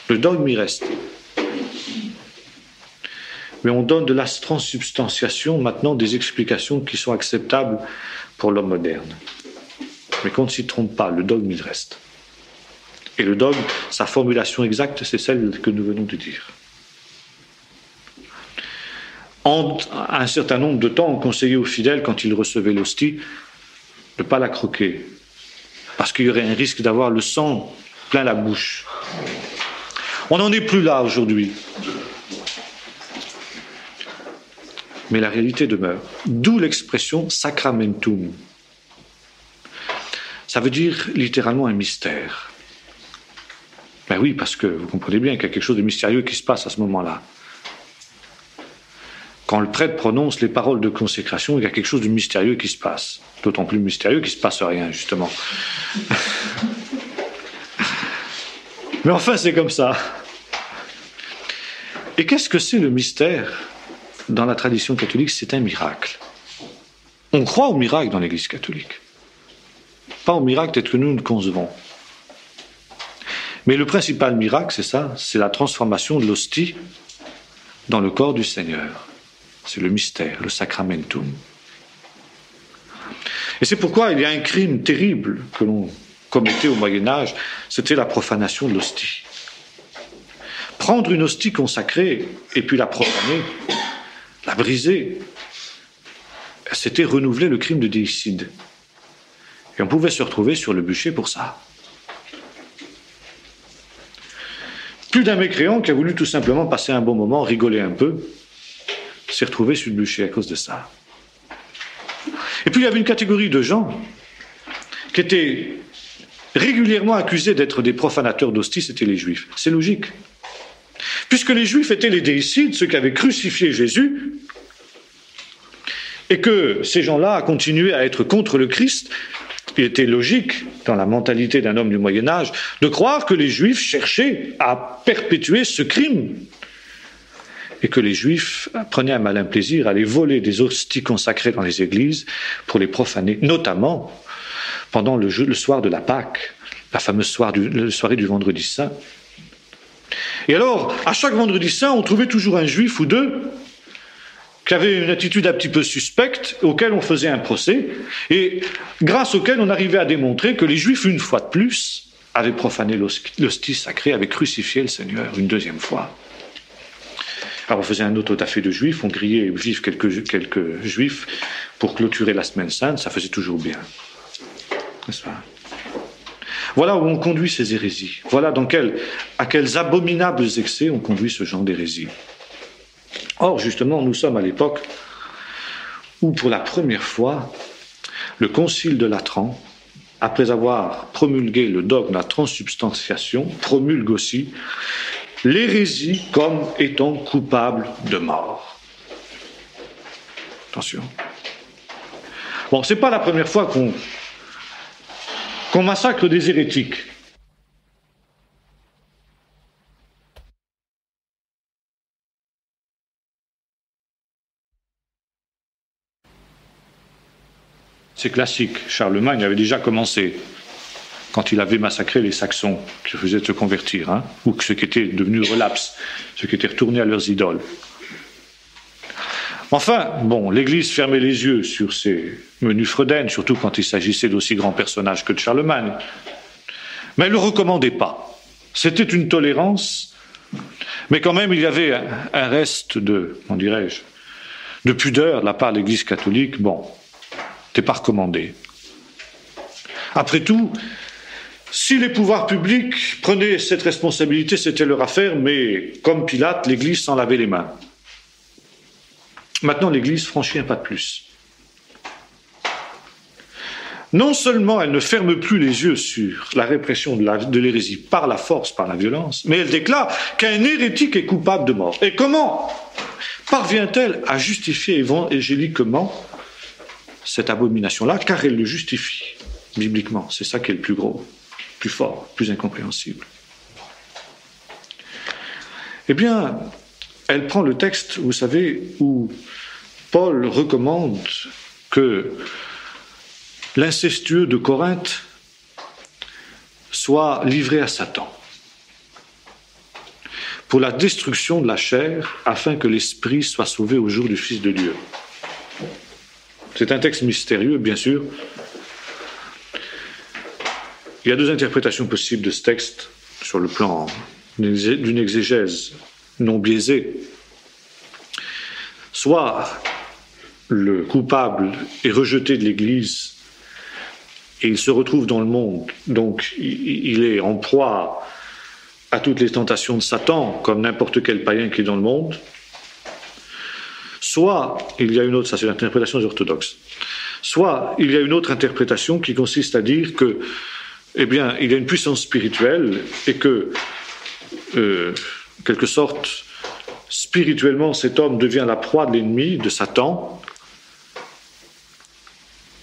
Le dogme y reste. Mais on donne de la transsubstantiation maintenant des explications qui sont acceptables pour l'homme moderne. Mais qu'on ne s'y trompe pas, le dogme il reste. Et le dogme, sa formulation exacte, c'est celle que nous venons de dire. Un certain nombre de temps, on conseillait aux fidèles, quand ils recevaient l'hostie, de ne pas la croquer, parce qu'il y aurait un risque d'avoir le sang plein la bouche. On n'en est plus là aujourd'hui. Mais la réalité demeure. D'où l'expression sacramentum. Ça veut dire littéralement un mystère. Ben oui, parce que vous comprenez bien qu'il y a quelque chose de mystérieux qui se passe à ce moment-là. Quand le prêtre prononce les paroles de consécration, il y a quelque chose de mystérieux qui se passe. D'autant plus mystérieux qu'il ne se passe rien, justement. Mais enfin, c'est comme ça. Et qu'est-ce que c'est le mystère ? Dans la tradition catholique, c'est un miracle. On croit au miracle dans l'Église catholique. Pas au miracle tel que nous le concevons. Mais le principal miracle, c'est ça, c'est la transformation de l'hostie dans le corps du Seigneur. C'est le mystère, le sacramentum. Et c'est pourquoi il y a un crime terrible que l'on commettait au Moyen-Âge, c'était la profanation de l'hostie. prendre une hostie consacrée et puis la profaner, la briser, c'était renouveler le crime de déicide. Et on pouvait se retrouver sur le bûcher pour ça. Plus d'un mécréant qui a voulu tout simplement passer un bon moment, rigoler un peu, s'est retrouvé sur le bûcher à cause de ça. Et puis il y avait une catégorie de gens qui étaient régulièrement accusés d'être des profanateurs d'hostie, c'était les Juifs. C'est logique. Puisque les Juifs étaient les déicides, ceux qui avaient crucifié Jésus, et que ces gens-là continuaient à être contre le Christ, il était logique, dans la mentalité d'un homme du Moyen-Âge, de croire que les Juifs cherchaient à perpétuer ce crime, et que les Juifs prenaient un malin plaisir à les voler des hosties consacrées dans les églises pour les profaner, notamment pendant le soir de la Pâque, la fameuse soirée du Vendredi Saint. Et alors, à chaque Vendredi Saint, on trouvait toujours un Juif ou deux qui avait une attitude un petit peu suspecte, auquel on faisait un procès, et grâce auquel on arrivait à démontrer que les Juifs, une fois de plus, avaient profané l'hostie sacrée, avaient crucifié le Seigneur une deuxième fois. Alors on faisait un autre autodafé de Juifs, on grillait vivre quelques Juifs pour clôturer la Semaine Sainte, ça faisait toujours bien. N'est-ce pas ? Voilà où on conduit ces hérésies. Voilà à quels abominables excès on conduit ce genre d'hérésie. Or, justement, nous sommes à l'époque où, pour la première fois, le Concile de Latran, après avoir promulgué le dogme de la transsubstantiation, promulgue aussi l'hérésie comme étant coupable de mort. Attention. Bon, c'est pas la première fois qu'on massacre des hérétiques. C'est classique. Charlemagne avait déjà commencé quand il avait massacré les Saxons qui faisaient se convertir, ou ceux qui étaient devenus relapses, ceux qui étaient retournés à leurs idoles. Enfin, bon, l'Église fermait les yeux sur ces menus fredaines, surtout quand il s'agissait d'aussi grands personnages que de Charlemagne. Mais elle ne le recommandait pas. C'était une tolérance, mais quand même il y avait un reste de pudeur de la part de l'Église catholique. Bon, c'était pas recommandé. Après tout, si les pouvoirs publics prenaient cette responsabilité, c'était leur affaire, mais comme Pilate, l'Église s'en lavait les mains. Maintenant, l'Église franchit un pas de plus. Non seulement elle ne ferme plus les yeux sur la répression de l'hérésie par la force, par la violence, mais elle déclare qu'un hérétique est coupable de mort. Et comment parvient-elle à justifier évangéliquement cette abomination-là? Car elle le justifie bibliquement. C'est ça qui est le plus gros, plus fort, plus incompréhensible. Eh bien, elle prend le texte, vous savez, où Paul recommande que l'incestueux de Corinthe soit livré à Satan pour la destruction de la chair, afin que l'esprit soit sauvé au jour du Fils de Dieu. C'est un texte mystérieux, bien sûr. Il y a deux interprétations possibles de ce texte sur le plan d'une exégèse non biaisée. Soit le coupable est rejeté de l'Église et il se retrouve dans le monde, donc il est en proie à toutes les tentations de Satan, comme n'importe quel païen qui est dans le monde. Soit, il y a une autre, ça c'est l'interprétation des orthodoxes, soit il y a une autre interprétation qui consiste à dire que, eh bien, il y a une puissance spirituelle et que, quelque sorte, spirituellement, cet homme devient la proie de l'ennemi, de Satan,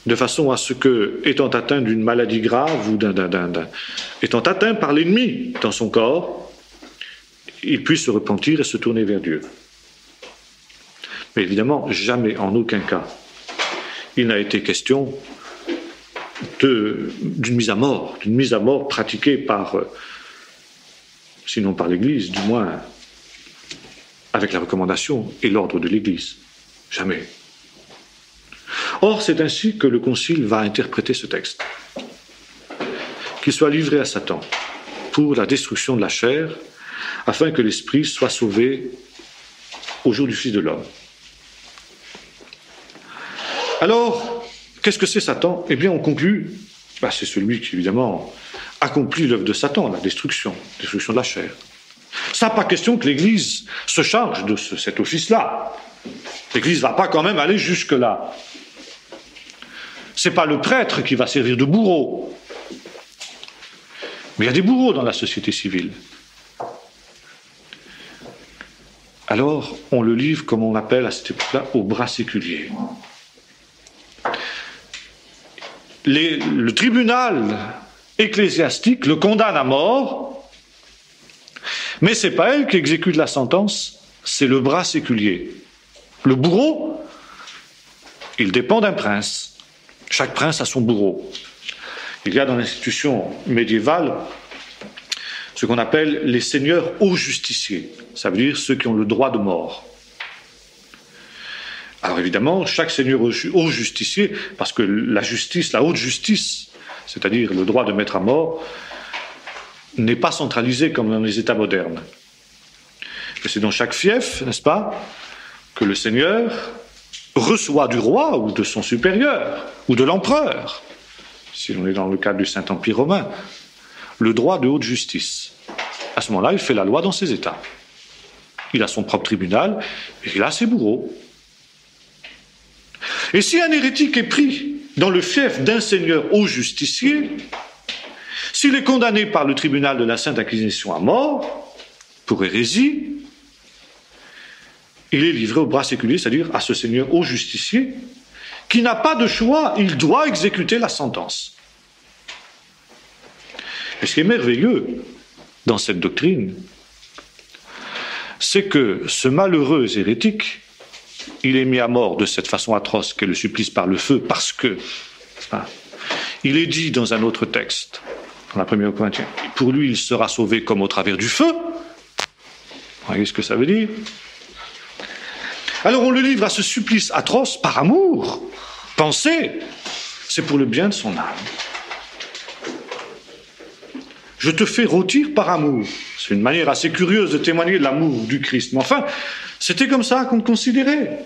de façon à ce que, étant atteint d'une maladie grave ou étant atteint par l'ennemi dans son corps, il puisse se repentir et se tourner vers Dieu. Mais évidemment, jamais, en aucun cas, il n'a été question d'une mise à mort pratiquée par, sinon par l'Église, du moins avec la recommandation et l'ordre de l'Église. Jamais. Or, c'est ainsi que le Concile va interpréter ce texte. Qu'il soit livré à Satan pour la destruction de la chair, afin que l'esprit soit sauvé au jour du Fils de l'homme. Alors, qu'est-ce que c'est Satan? Eh bien, on conclut, c'est celui qui, évidemment, accomplit l'œuvre de Satan, la destruction de la chair. Ça, pas question que l'Église se charge de cet office-là. L'Église ne va pas quand même aller jusque-là. C'est pas le prêtre qui va servir de bourreau. Mais il y a des bourreaux dans la société civile. Alors, on le livre, comme on l'appelle à cette époque-là, au bras séculier. Le tribunal ecclésiastique le condamne à mort, mais ce n'est pas elle qui exécute la sentence, c'est le bras séculier. Le bourreau, il dépend d'un prince. Chaque prince a son bourreau. Il y a dans l'institution médiévale ce qu'on appelle les seigneurs hauts justiciers. Ça veut dire ceux qui ont le droit de mort. Alors évidemment, chaque seigneur haut justicier, parce que la justice, la haute justice, c'est-à-dire le droit de mettre à mort, n'est pas centralisé comme dans les États modernes. Et c'est dans chaque fief, n'est-ce pas, que le seigneur reçoit du roi ou de son supérieur ou de l'empereur, si l'on est dans le cadre du Saint-Empire romain, le droit de haute justice. À ce moment-là, il fait la loi dans ses États. Il a son propre tribunal et il a ses bourreaux. Et si un hérétique est pris dans le fief d'un seigneur haut justicier, s'il est condamné par le tribunal de la Sainte Inquisition à mort, pour hérésie, il est livré au bras séculier, c'est-à-dire à ce seigneur haut justicier, qui n'a pas de choix, il doit exécuter la sentence. Et ce qui est merveilleux dans cette doctrine, c'est que ce malheureux hérétique, il est mis à mort de cette façon atroce qu'est le supplice par le feu, parce que, il est dit dans un autre texte, dans la première Corinthiens, pour lui il sera sauvé comme au travers du feu. Vous voyez ce que ça veut dire? Alors on le livre à ce supplice atroce par amour. Pensez, c'est pour le bien de son âme. Je te fais rôtir par amour. C'est une manière assez curieuse de témoigner de l'amour du Christ. Mais enfin, c'était comme ça qu'on le considérait.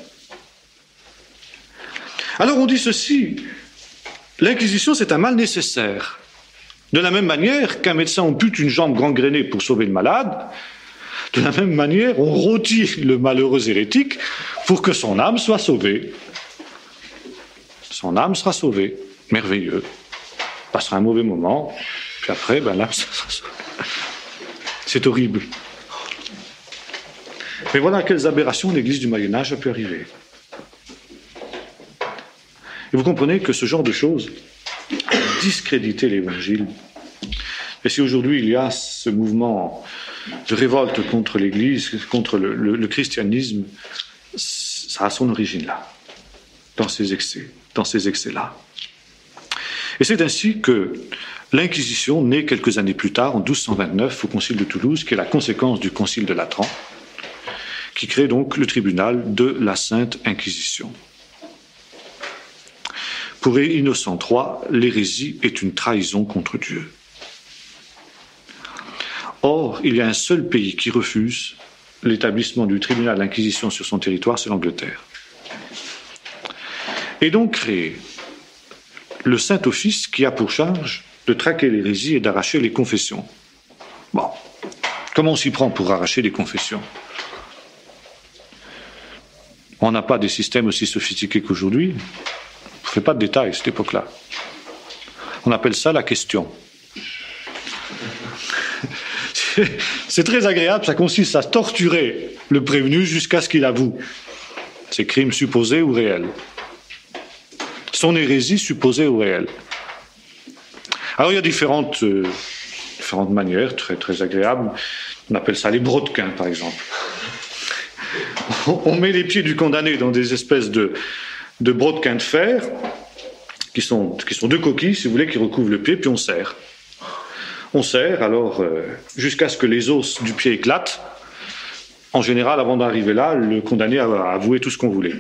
Alors on dit ceci, l'Inquisition c'est un mal nécessaire. De la même manière qu'un médecin ampute une jambe gangrénée pour sauver le malade, de la même manière on rôtit le malheureux hérétique pour que son âme soit sauvée. Son âme sera sauvée. Merveilleux. Il passera un mauvais moment, puis après, l'âme sera sauvée. C'est horrible. Mais voilà à quelles aberrations l'Église du Moyen-Âge a pu arriver. Et vous comprenez que ce genre de choses a discrédité l'Évangile. Et si aujourd'hui il y a ce mouvement de révolte contre l'Église, contre le christianisme, ça a son origine là, dans ces excès-là. Et c'est ainsi que l'Inquisition naît quelques années plus tard, en 1229, au Concile de Toulouse, qui est la conséquence du Concile de Latran, qui crée donc le tribunal de la Sainte Inquisition. Pour Innocent III, l'hérésie est une trahison contre Dieu. Or, il y a un seul pays qui refuse l'établissement du tribunal d'Inquisition sur son territoire, c'est l'Angleterre. Et donc créé le Saint-Office qui a pour charge de traquer l'hérésie et d'arracher les confessions. Bon, comment on s'y prend pour arracher les confessions? On n'a pas des systèmes aussi sophistiqués qu'aujourd'hui. On ne fait pas de détails à cette époque-là. On appelle ça la question. C'est très agréable, ça consiste à torturer le prévenu jusqu'à ce qu'il avoue ses crimes supposés ou réels. Son hérésie supposée ou réelle. Alors il y a différentes manières très, très agréables. On appelle ça les brodequins, par exemple. On met les pieds du condamné dans des espèces de brodequins de fer qui sont deux coquilles, si vous voulez, qui recouvrent le pied, puis on serre. On serre alors jusqu'à ce que les os du pied éclatent. En général, avant d'arriver là, le condamné a avoué tout ce qu'on voulait.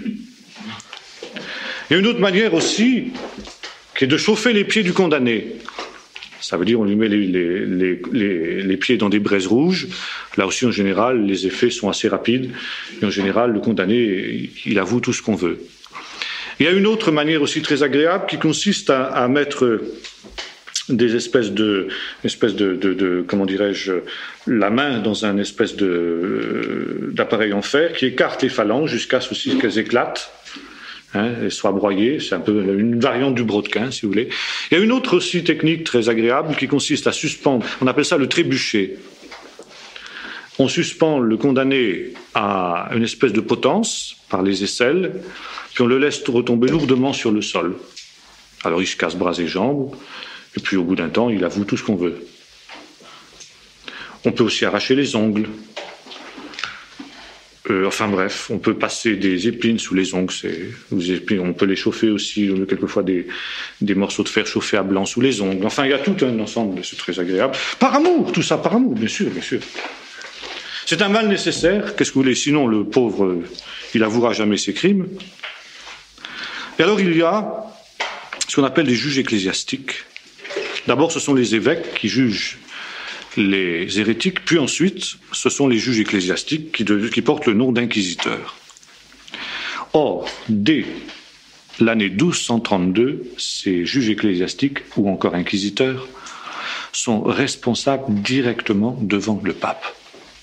Il y a une autre manière aussi, qui est de chauffer les pieds du condamné. Ça veut dire on lui met les pieds dans des braises rouges. Là aussi, en général, les effets sont assez rapides. Et en général, le condamné, il avoue tout ce qu'on veut. Il y a une autre manière aussi très agréable qui consiste à mettre des espèces de comment dirais-je, la main dans un espèce d'appareil en fer qui écarte les phalanges jusqu'à ce qu'elles éclatent. Et soient broyées, c'est un peu une variante du brodequin, si vous voulez. Il y a une autre aussi technique très agréable qui consiste à suspendre, on appelle ça le trébuchet. On suspend le condamné à une espèce de potence par les aisselles, puis on le laisse retomber lourdement sur le sol. Alors il se casse bras et jambes, et puis au bout d'un temps, il avoue tout ce qu'on veut. On peut aussi arracher les ongles. Enfin bref, on peut passer des épines sous les ongles, on peut les chauffer aussi, quelquefois des morceaux de fer chauffés à blanc sous les ongles. Enfin, il y a tout un ensemble, c'est très agréable. Par amour, tout ça par amour, bien sûr, bien sûr. C'est un mal nécessaire, qu'est-ce que vous voulez, sinon le pauvre, il avouera jamais ses crimes. Et alors il y a ce qu'on appelle les juges ecclésiastiques. D'abord, ce sont les évêques qui jugent les hérétiques, puis ensuite, ce sont les juges ecclésiastiques qui portent le nom d'inquisiteurs. Or, dès l'année 1232, ces juges ecclésiastiques, ou encore inquisiteurs, sont responsables directement devant le pape.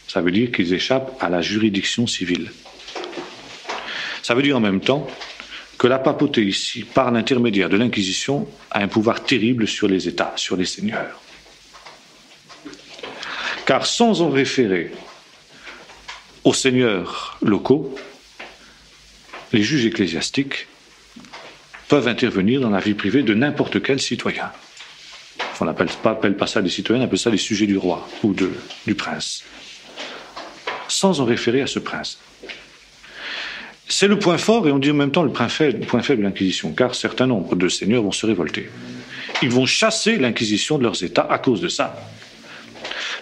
Ça veut dire qu'ils échappent à la juridiction civile. Ça veut dire en même temps que la papauté ici, par l'intermédiaire de l'Inquisition, a un pouvoir terrible sur les États, sur les seigneurs. Car sans en référer aux seigneurs locaux, les juges ecclésiastiques peuvent intervenir dans la vie privée de n'importe quel citoyen. On n'appelle pas ça des citoyens, on appelle ça des sujets du roi ou du prince. Sans en référer à ce prince. C'est le point fort et on dit en même temps le point faible de l'Inquisition, car certain nombre de seigneurs vont se révolter. Ils vont chasser l'Inquisition de leurs États à cause de ça.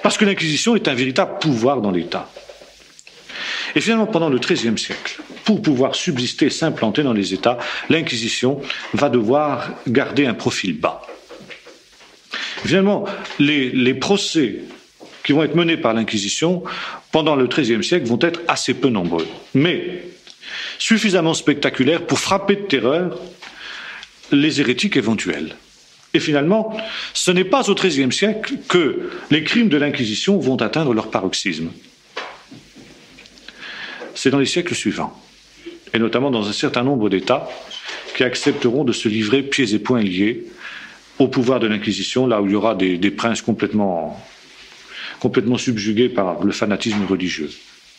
Parce que l'Inquisition est un véritable pouvoir dans l'État. Et finalement, pendant le XIIIe siècle, pour pouvoir subsister, s'implanter dans les États, l'Inquisition va devoir garder un profil bas. Finalement, les procès qui vont être menés par l'Inquisition pendant le XIIIe siècle vont être assez peu nombreux, mais suffisamment spectaculaires pour frapper de terreur les hérétiques éventuels. Et finalement, ce n'est pas au XIIIe siècle que les crimes de l'Inquisition vont atteindre leur paroxysme. C'est dans les siècles suivants, et notamment dans un certain nombre d'États qui accepteront de se livrer pieds et poings liés au pouvoir de l'Inquisition, là où il y aura des princes complètement subjugués par le fanatisme religieux.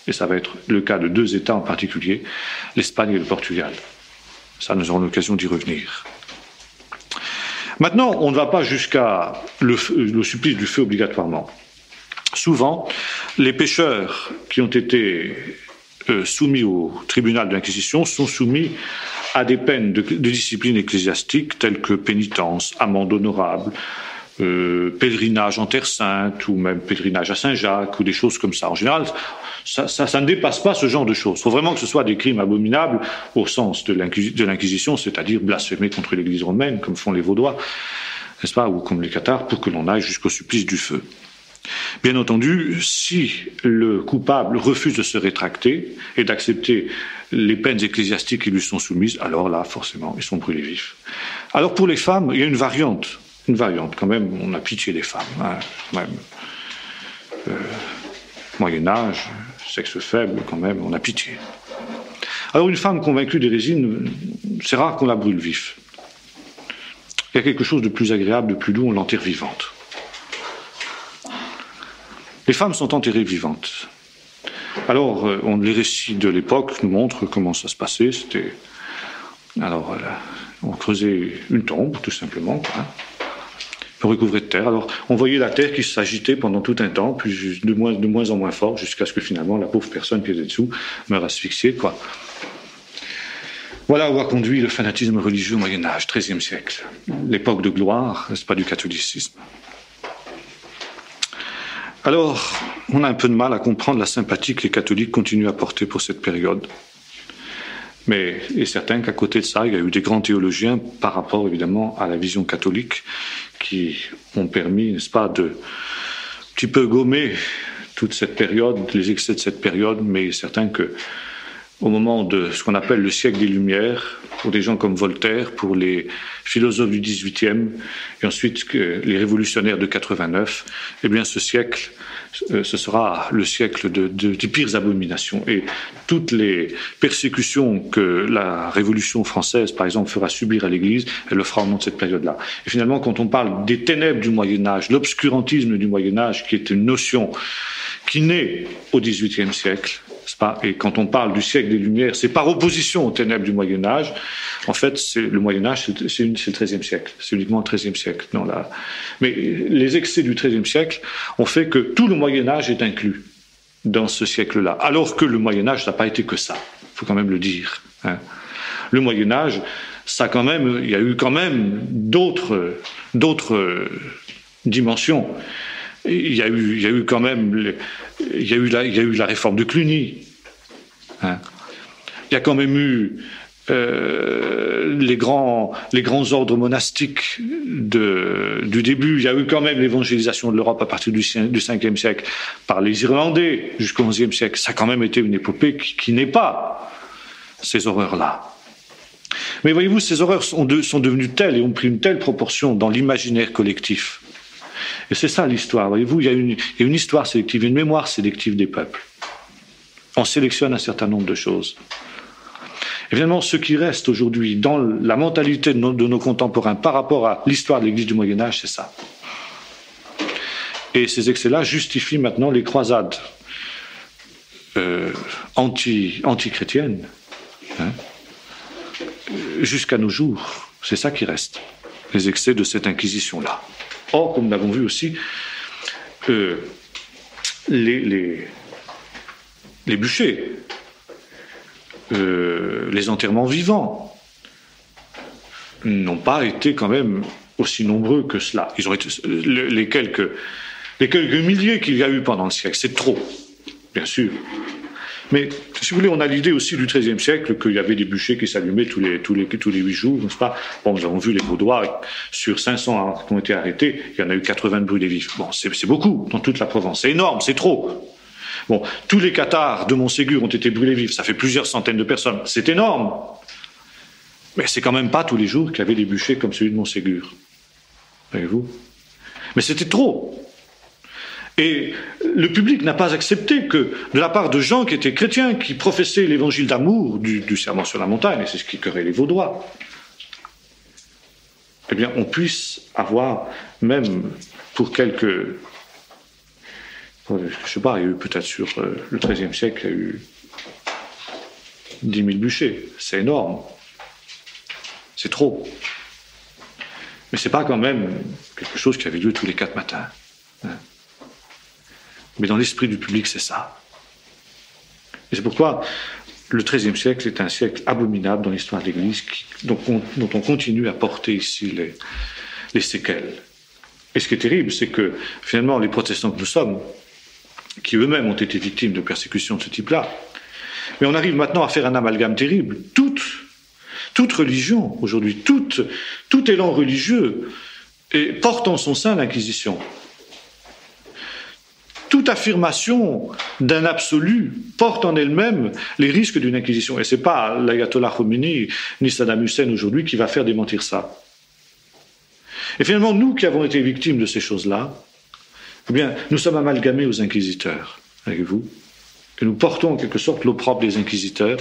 Et ça va être le cas de deux États en particulier, l'Espagne et le Portugal. Ça, nous aurons l'occasion d'y revenir. Maintenant, on ne va pas jusqu'à le supplice du feu obligatoirement. Souvent, les pécheurs qui ont été soumis au tribunal de l'Inquisition sont soumis à des peines de discipline ecclésiastique telles que pénitence, amende honorable, pèlerinage en Terre Sainte ou même pèlerinage à Saint-Jacques ou des choses comme ça. En général, ça ne dépasse pas ce genre de choses. Il faut vraiment que ce soit des crimes abominables au sens de l'Inquisition, c'est-à-dire blasphémer contre l'Église romaine, comme font les Vaudois, n'est-ce pas, ou comme les Cathares, pour que l'on aille jusqu'au supplice du feu. Bien entendu, si le coupable refuse de se rétracter et d'accepter les peines ecclésiastiques qui lui sont soumises, alors là, forcément, ils sont brûlés vifs. Alors pour les femmes, il y a une variante quand même, on a pitié des femmes, hein, quand même. Moyen-Âge, sexe faible, quand même, on a pitié. Alors une femme convaincue d'hérésie, c'est rare qu'on la brûle vif. Il y a quelque chose de plus agréable, de plus doux, on l'enterre vivante. Les femmes sont enterrées vivantes. Alors, les récits de l'époque nous montrent comment ça se passait. On creusait une tombe, tout simplement, hein. On recouvrait de terre. Alors, on voyait la terre qui s'agitait pendant tout un temps, puis de moins en moins fort, jusqu'à ce que finalement la pauvre personne qui était dessous meure asphyxiée, quoi. Voilà où a conduit le fanatisme religieux au Moyen-Âge, XIIIe siècle. L'époque de gloire, n'est-ce pas, du catholicisme. Alors, on a un peu de mal à comprendre la sympathie que les catholiques continuent à porter pour cette période. Mais il est certain qu'à côté de ça, il y a eu des grands théologiens par rapport évidemment à la vision catholique qui ont permis, n'est-ce pas, de un petit peu gommer toute cette période, les excès de cette période, mais il est certain que au moment de ce qu'on appelle le siècle des Lumières, pour des gens comme Voltaire, pour les philosophes du XVIIIe, et ensuite les révolutionnaires de 89, eh bien ce siècle, ce sera le siècle des pires abominations. Et toutes les persécutions que la Révolution française, par exemple, fera subir à l'Église, elle le fera au nom de cette période-là. Et finalement, quand on parle des ténèbres du Moyen-Âge, l'obscurantisme du Moyen-Âge, qui est une notion qui naît au XVIIIe siècle, et quand on parle du siècle des Lumières, c'est par opposition aux ténèbres du Moyen-Âge. En fait, le Moyen-Âge, c'est le XIIIe siècle. C'est uniquement le XIIIe siècle. Non, là. Mais les excès du XIIIe siècle ont fait que tout le Moyen-Âge est inclus dans ce siècle-là. Alors que le Moyen-Âge, ça n'a pas été que ça. Il faut quand même le dire. Hein. Le Moyen-Âge, il y a eu quand même d'autres dimensions. Il y a eu quand même, il y a eu la réforme de Cluny. Hein. Il y a quand même eu les grands ordres monastiques du début. Il y a eu quand même l'évangélisation de l'Europe à partir du 5e siècle par les Irlandais jusqu'au 11e siècle. Ça a quand même été une épopée qui n'est pas ces horreurs-là. Mais voyez-vous, ces horreurs sont devenues telles et ont pris une telle proportion dans l'imaginaire collectif. Et c'est ça l'histoire, voyez-vous, il y a une histoire sélective, une mémoire sélective des peuples. On sélectionne un certain nombre de choses. Et finalement, ce qui reste aujourd'hui dans la mentalité de nos contemporains par rapport à l'histoire de l'Église du Moyen-Âge, c'est ça. Et ces excès-là justifient maintenant les croisades anti-chrétiennes, hein, jusqu'à nos jours. C'est ça qui reste, les excès de cette inquisition-là. Or, comme nous l'avons vu aussi, les bûchers, les enterrements vivants n'ont pas été quand même aussi nombreux que cela. Ils ont été, les quelques milliers qu'il y a eu pendant le siècle, c'est trop, bien sûr. Mais, si vous voulez, on a l'idée aussi du XIIIe siècle qu'il y avait des bûchers qui s'allumaient tous les 8 jours, n'est-ce pas? Bon, nous avons vu les Vaudois, sur 500 qui ont été arrêtés, il y en a eu 80 de brûlés vifs. Bon, c'est beaucoup dans toute la Provence. C'est énorme, c'est trop. Bon, tous les cathares de Montségur ont été brûlés vifs, ça fait plusieurs centaines de personnes. C'est énorme. Mais c'est quand même pas tous les jours qu'il y avait des bûchers comme celui de Montségur. Voyez-vous? Mais c'était trop. Et le public n'a pas accepté que, de la part de gens qui étaient chrétiens, qui professaient l'évangile d'amour du serment sur la montagne, et c'est ce qui écœurait les Vaudois, eh bien, on puisse avoir, même pour quelques... Je ne sais pas, il y a eu peut-être sur le XIIIe siècle, il y a eu 10 000 bûchers. C'est énorme. C'est trop. Mais ce n'est pas quand même quelque chose qui avait lieu tous les 4 matins. Hein. Mais dans l'esprit du public, c'est ça. Et c'est pourquoi le XIIIe siècle est un siècle abominable dans l'histoire de l'Église, dont on continue à porter ici les séquelles. Et ce qui est terrible, c'est que finalement, les protestants que nous sommes, qui eux-mêmes ont été victimes de persécutions de ce type-là, mais on arrive maintenant à faire un amalgame terrible. Toute religion, aujourd'hui, tout élan religieux porte en son sein l'Inquisition. Toute affirmation d'un absolu porte en elle-même les risques d'une inquisition. Et ce n'est pas l'ayatollah Khomeini ni Saddam Hussein aujourd'hui qui va faire démentir ça. Et finalement, nous qui avons été victimes de ces choses-là, eh bien, nous sommes amalgamés aux inquisiteurs, voyez-vous. Et nous portons en quelque sorte l'opprobre des inquisiteurs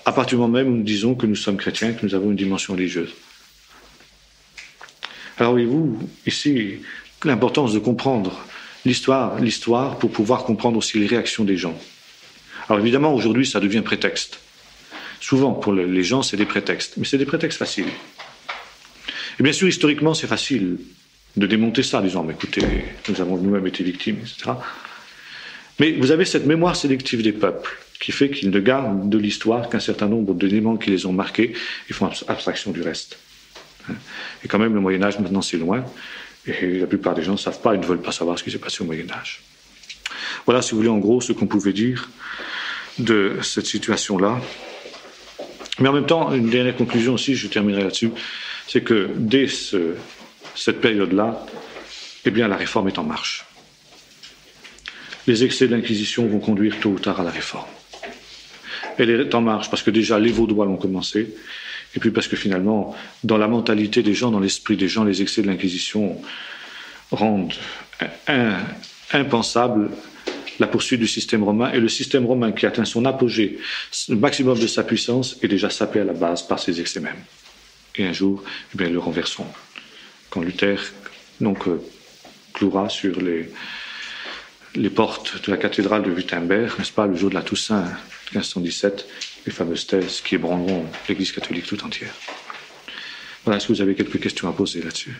à partir du moment même où nous disons que nous sommes chrétiens, que nous avons une dimension religieuse. Alors voyez-vous, ici, l'importance de comprendre l'histoire pour pouvoir comprendre aussi les réactions des gens. Alors évidemment, aujourd'hui, ça devient prétexte. Souvent, pour les gens, c'est des prétextes. Mais c'est des prétextes faciles. Et bien sûr, historiquement, c'est facile de démonter ça, en disant, mais écoutez, nous avons nous-mêmes été victimes, etc. Mais vous avez cette mémoire sélective des peuples qui fait qu'ils ne gardent de l'histoire qu'un certain nombre d'éléments qui les ont marqués et font abstraction du reste. Et quand même, le Moyen-Âge, maintenant, c'est loin. Et la plupart des gens ne savent pas et ne veulent pas savoir ce qui s'est passé au Moyen-Âge. Voilà, si vous voulez, en gros, ce qu'on pouvait dire de cette situation-là. Mais en même temps, une dernière conclusion aussi, je terminerai là-dessus, c'est que dès cette période-là, eh bien la réforme est en marche. Les excès de l'Inquisition vont conduire tôt ou tard à la réforme. Elle est en marche parce que déjà les Vaudois l'ont commencé, et puis parce que finalement, dans la mentalité des gens, dans l'esprit des gens, les excès de l'Inquisition rendent impensable la poursuite du système romain, et le système romain qui atteint son apogée, le maximum de sa puissance, est déjà sapé à la base par ses excès mêmes. Et un jour, eh bien, ils le renverseront. Quand Luther clouera sur les portes de la cathédrale de Wittenberg, n'est-ce pas, le jour de la Toussaint 1517, les fameuses thèses qui ébranleront l'Église catholique tout entière. Voilà, est-ce que vous avez quelques questions à poser là-dessus ?